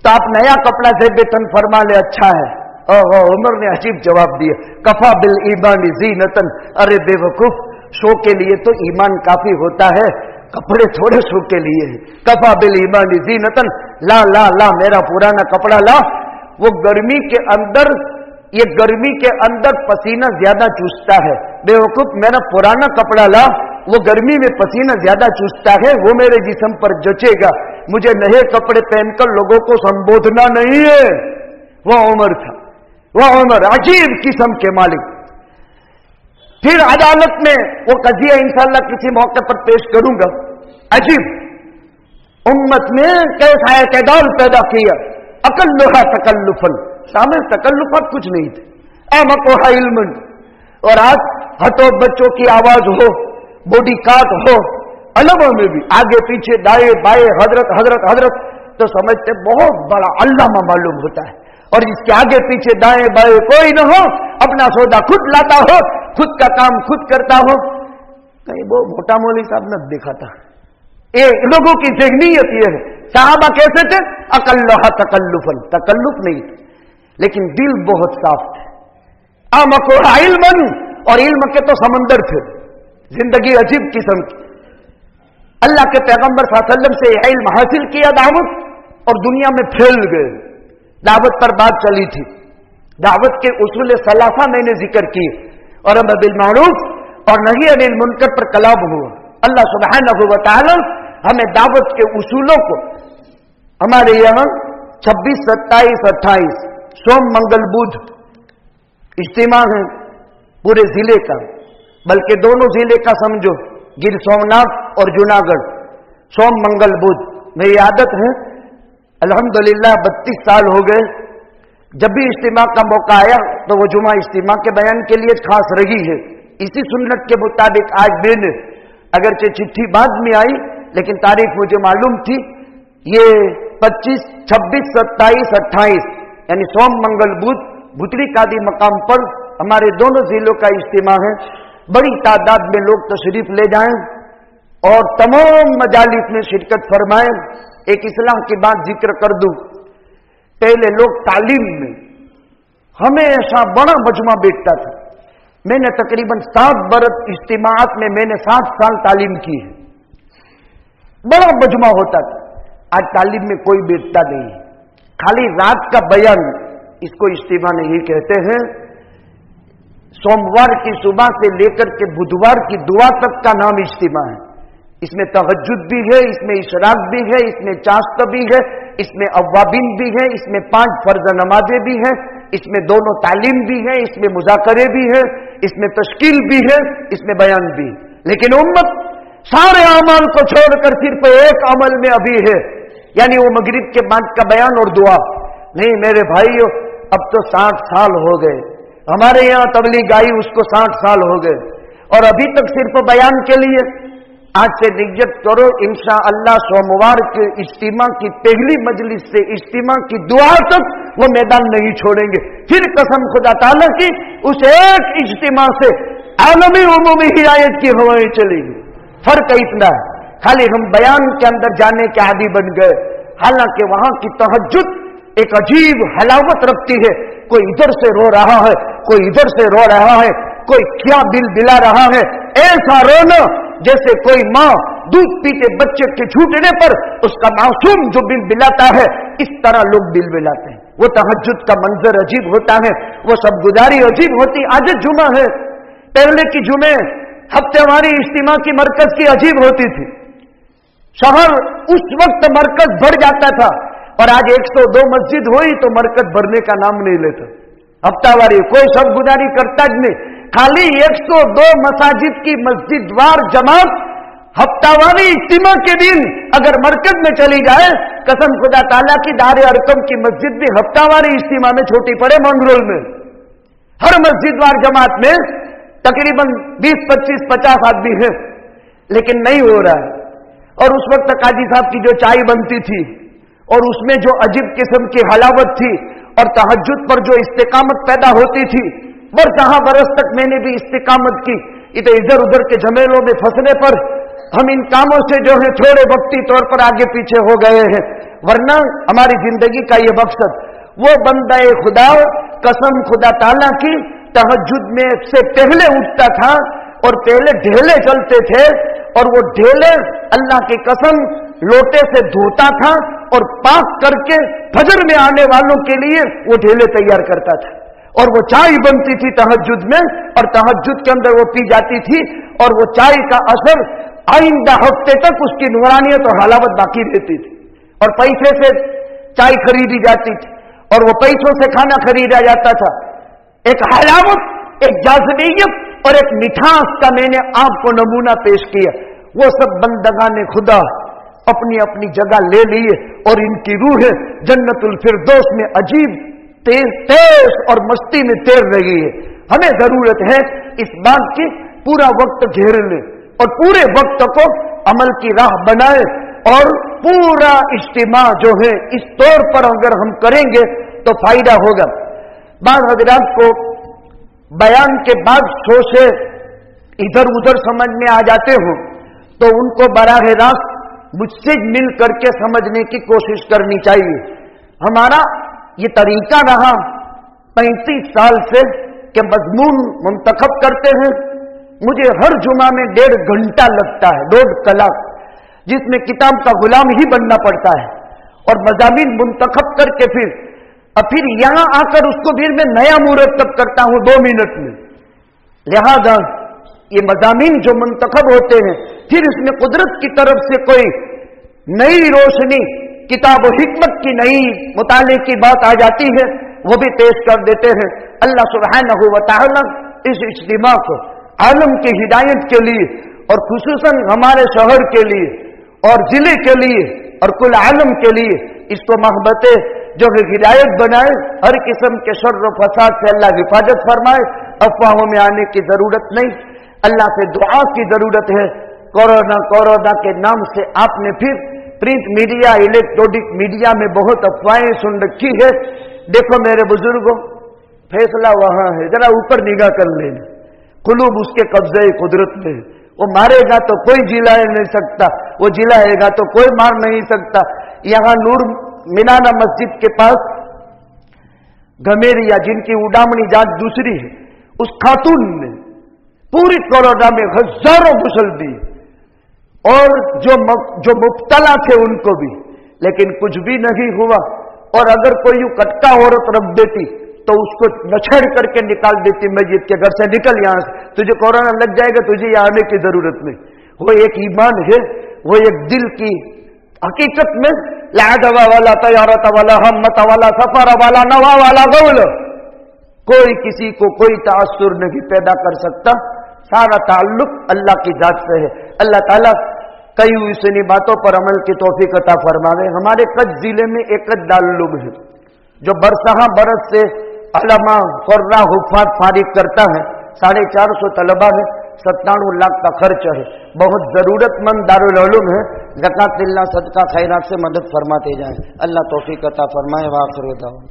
तो आप नया कपड़ा से वेतन फरमा ले, अच्छा है। ओहो, उमर ने अजीब जवाब दिया, कफा बिल ईमान ज़ीनतन, अरे बेवकूफ, शो के लिए तो ईमान काफी होता है, कपड़े थोड़े शो के लिए है। कफा बिल ईमान ज़ीनतन, ला ला ला मेरा पुराना कपड़ा ला। वो गर्मी के अंदर, ये गर्मी के अंदर पसीना ज्यादा चूसता है, बेवकूफ मेरा पुराना कपड़ा ला, वो गर्मी में पसीना ज्यादा चूसता है, वो मेरे जिस्म पर जचेगा, मुझे नए कपड़े पहनकर लोगों को संबोधना नहीं है। वो उमर था, वो उमर अजीब किस्म के मालिक। फिर अदालत में वो कजिया इंशाअल्लाह किसी मौके पर पेश करूंगा। अजीब उम्मत में कैसा एतदाल पैदा किया, अकल्लुहा तकल्लुफन, सामने तकल्लुफात कुछ नहीं थे, अमकुहा इल्मन। और आज हतो बच्चों की आवाज हो, बॉडी काट हो, अलमों में भी आगे पीछे दाएं बाएं हजरत हजरत हजरत, तो समझते बहुत बड़ा अल्लामा मालूम होता है। और जिसके आगे पीछे दाएं बाएं कोई न हो, अपना सौदा खुद लाता हो, खुद का काम खुद करता हो, कहीं वो मोटा मौली साहब ने देखा था। ये लोगों की ज़हनियत ये है। साहबा कैसे थे? अकल्लुहा तकल्लुफन, तकल्लुफ नहीं थे, लेकिन दिल बहुत साफ थे। अमकुहा इल्मन, और इल्म के तो समंदर थे, जिंदगी अजीब किस्म की। अल्लाह के पैगंबर सल्लल्लाहु अलैहि वसल्लम से यह इल्म हासिल किया दावत, और दुनिया में फैल गए। दावत पर बात चली थी, दावत के उसूल सलासा मैंने जिक्र किए, और अमर बिल मारूफ और नही अनिल मुनकर पर कलाम हुआ। अल्लाह सुब्हानहू व तआला हमें दावत के उसूलों को, हमारे यहां 26, 27, 28 सोम मंगल बुध इज्तिमा है पूरे जिले का, बल्कि दोनों जिले का समझो, गिर सोमनाथ और जूनागढ़, सोम मंगल बुध। मेरी आदत है, अल्हम्दुलिल्लाह 32 साल हो गए, जब भी इज्तिमा का मौका आया तो वो जुमा इज्तिमा के बयान के लिए खास रही है। इसी सुन्नत के मुताबिक आज मैंने, अगरचे चिट्ठी बाद में आई लेकिन तारीख मुझे मालूम थी, ये 25, 26, 27, 28 यानी सोम मंगल बुध भुतरी कादी मकाम पर हमारे दोनों जिलों का इज्तिमा है। बड़ी तादाद में लोग तशरीफ ले जाएं और तमाम मजालिस में शिरकत फरमाएं। एक इस्लाम की बात जिक्र कर दूं, पहले लोग तालीम में हमेशा बड़ा मजमा बैठता था। मैंने तकरीबन 7 बरस इज्तिमात में मैंने 7 साल तालीम की है, बड़ा मजमा होता था। आज तालीम में कोई बैठता नहीं, खाली रात का बयान, इसको इज्तिमा नहीं कहते हैं। सोमवार की सुबह से लेकर के बुधवार की दुआ तक का नाम इज्तिमा है। इसमें तहज्जुद भी है, इसमें इशराक भी है, इसमें चाश्त भी है, इसमें अव्वाबिन भी है, इसमें 5 फर्ज नमाजें भी हैं, इसमें दोनों तालीम भी है, इसमें मुज़ाकरे भी है, इसमें तश्कील भी है, इसमें बयान भी। लेकिन उम्मत सारे अमल को छोड़कर सिर्फ एक अमल में अभी है, यानी वो मगरिब के बाद का बयान और दुआ। नहीं मेरे भाइयों, अब तो 60 साल हो गए, हमारे यहां तबलीग आई उसको 60 साल हो गए, और अभी तक सिर्फ बयान के लिए। आज से नियत करो इंशाअल्लाह सोमवार के इज्तिमा की पहली मजलिस से इज्तिमा की दुआ तक वो मैदान नहीं छोड़ेंगे। फिर कसम खुदा ताला की, उस एक इज्तिमा से आलमी उमूमी हिदायत की हवाएं चलेगी। फर्क इतना है, खाली हम बयान के अंदर जाने के आदी बन गए, हालांकि वहां की तहज्जुद एक अजीब हलावत रखती है। कोई इधर से रो रहा है, कोई इधर से रो रहा है, कोई क्या बिल बिला रहा है, ऐसा रोना जैसे कोई माँ दूध पीते बच्चे के छूटने पर उसका मासूम जो बिल बिलाता है, इस तरह लोग बिल बिलाते हैं। वो तहज्जुद का मंजर अजीब होता है, वो सब गुजारी अजीब होती। आज जुमा है, पहले की जुमे हफ्तेवारी इज्तिमा की मरकज की अजीब होती थी, शहर उस वक्त मरकज भर जाता था, और आज 102 मस्जिद हुई तो मरकज भरने का नाम नहीं लेता। हफ्तावारी कोई सब गुजारी करता ज नहीं, खाली 102 मसाजिद की मस्जिदवार जमात हफ्तावारी इज्तिमा के दिन अगर मरकज में चली जाए, कसम खुदा ताला की, दार अरकम की मस्जिद भी हफ्तावारी इज्तिमा में छोटी पड़े मंगरोल में, हर मस्जिद वार जमात में तकरीबन 20, 25, 50 आदमी है, लेकिन नहीं हो रहा है। और उस वक्त काजी साहब की जो चाय बनती थी और उसमें जो अजीब किस्म की हलावत थी और तहज्जुद पर जो इस्तिकामत पैदा होती थी, बरसहा बरस तक मैंने भी इस्तिकामत की। इधर उधर के झमेलों में फंसने पर हम इन कामों से जो है थोड़े वक्ती तौर पर आगे पीछे हो गए हैं, वरना हमारी जिंदगी का ये मकसद, वो बंदा खुदा, कसम खुदा ताला की, तहज्जुद में से पहले उठता था और पहले ढेले चलते थे और वो ढेले अल्लाह की कसम लोटे से धोता था और पाक करके फजर में आने वालों के लिए वो ढेले तैयार करता था। और वो चाय बनती थी तहज्जुद में और तहज्जुद के अंदर वो पी जाती थी और वो चाय का असर आइंदा हफ्ते तक उसकी नूरानियत और हलावत बाकी रहती थी। और पैसे से चाय खरीदी जाती थी और वो पैसों से खाना खरीदा जाता था। एक हलावत, एक जाज़बियत और एक मिठास का मैंने आपको नमूना पेश किया। वो सब बंदगाने खुदा अपनी अपनी जगह ले लिए और इनकी रूह जन्नतुल फिरदौस में अजीब तेज और मस्ती में तैर रही है। हमें जरूरत है इस बात की पूरा वक्त घेर ले और पूरे वक्त को अमल की राह बनाए और पूरा इज्तिमा जो है इस तौर पर अगर हम करेंगे तो फायदा होगा। बाद हजरात को बयान के बाद सोचे इधर उधर समझ में आ जाते हो तो उनको बराह रास्त मुझसे मिल करके समझने की कोशिश करनी चाहिए। हमारा ये तरीका रहा 35 साल से कि मजमून मुंतखब करते हैं। मुझे हर जुमा में 1.5 घंटा लगता है, 1.5 कलाक, जिसमें किताब का गुलाम ही बनना पड़ता है और मजामीन मुंतखब करके फिर यहां आकर उसको फिर मैं नया मुरतब करता हूं 2 मिनट में। लिहाजा ये मजामीन जो मुंतखब होते हैं, फिर इसमें कुदरत की तरफ से कोई नई रोशनी, किताब हिकमत की नई मुताले की बात आ जाती है, वो भी पेश कर देते हैं। अल्लाह सुब्हानहू व तआला इस इज्तिमा को आलम की हिदायत के लिए और खुसूसन हमारे शहर के लिए और जिले के लिए और कुल आलम के लिए इसको महबते जो हिदायत बनाए, हर किस्म के शर्र व फसाद से अल्लाह हिफाजत फरमाए। अफवाहों में आने की जरूरत नहीं, अल्लाह से दुआ की जरूरत है। कोरोना के नाम से आपने फिर प्रिंट मीडिया, इलेक्ट्रॉनिक मीडिया में बहुत अफवाहें सुन रखी है। देखो मेरे बुजुर्गों, फैसला वहां है, जरा ऊपर निगाह कर लेना। कुलूब उसके कब्जे कुदरत में है। वो मारेगा तो कोई जिला नहीं सकता, वो जिलाएगा तो कोई मार नहीं सकता। यहां नूर मीनाना मस्जिद के पास गमेरिया, जिनकी उडामनी जात दूसरी है, उस खातून ने पूरी कोरोना में हजारों गुसल दिए और जो मुब्तला थे उनको भी, लेकिन कुछ भी नहीं हुआ। और अगर कोई यूं कटका औरत रख देती तो उसको नछेड़ करके निकाल देती मस्जिद के घर से, निकल यहां से, तुझे कोरोना लग जाएगा, तुझे यहां आने की जरूरत नहीं। वो एक ईमान है, वो एक दिल की हकीकत में लादवा वाला, तैयारत वाला, हमत वाला, सफर वाला, नवा वाला गौल, कोई किसी को कोई तासुर नहीं पैदा कर सकता। सारा ताल्लुक अल्लाह की जात से है। अल्लाह ताला कई इतनी बातों पर अमल की तौफीक अता फरमावे। हमारे कच्छ जिले में एक दारुल है जो बरसहा बरस से अलमा फर्रा हुफात फारिग करता है। 450 तलबा है, 97 लाख का खर्च है। बहुत जरूरतमंद दारुल उलूम है। ज़कात, सदका, खैरात से मदद फरमाते जाएं। अल्लाह तौफीक अता फरमाए। वाखिर दावा।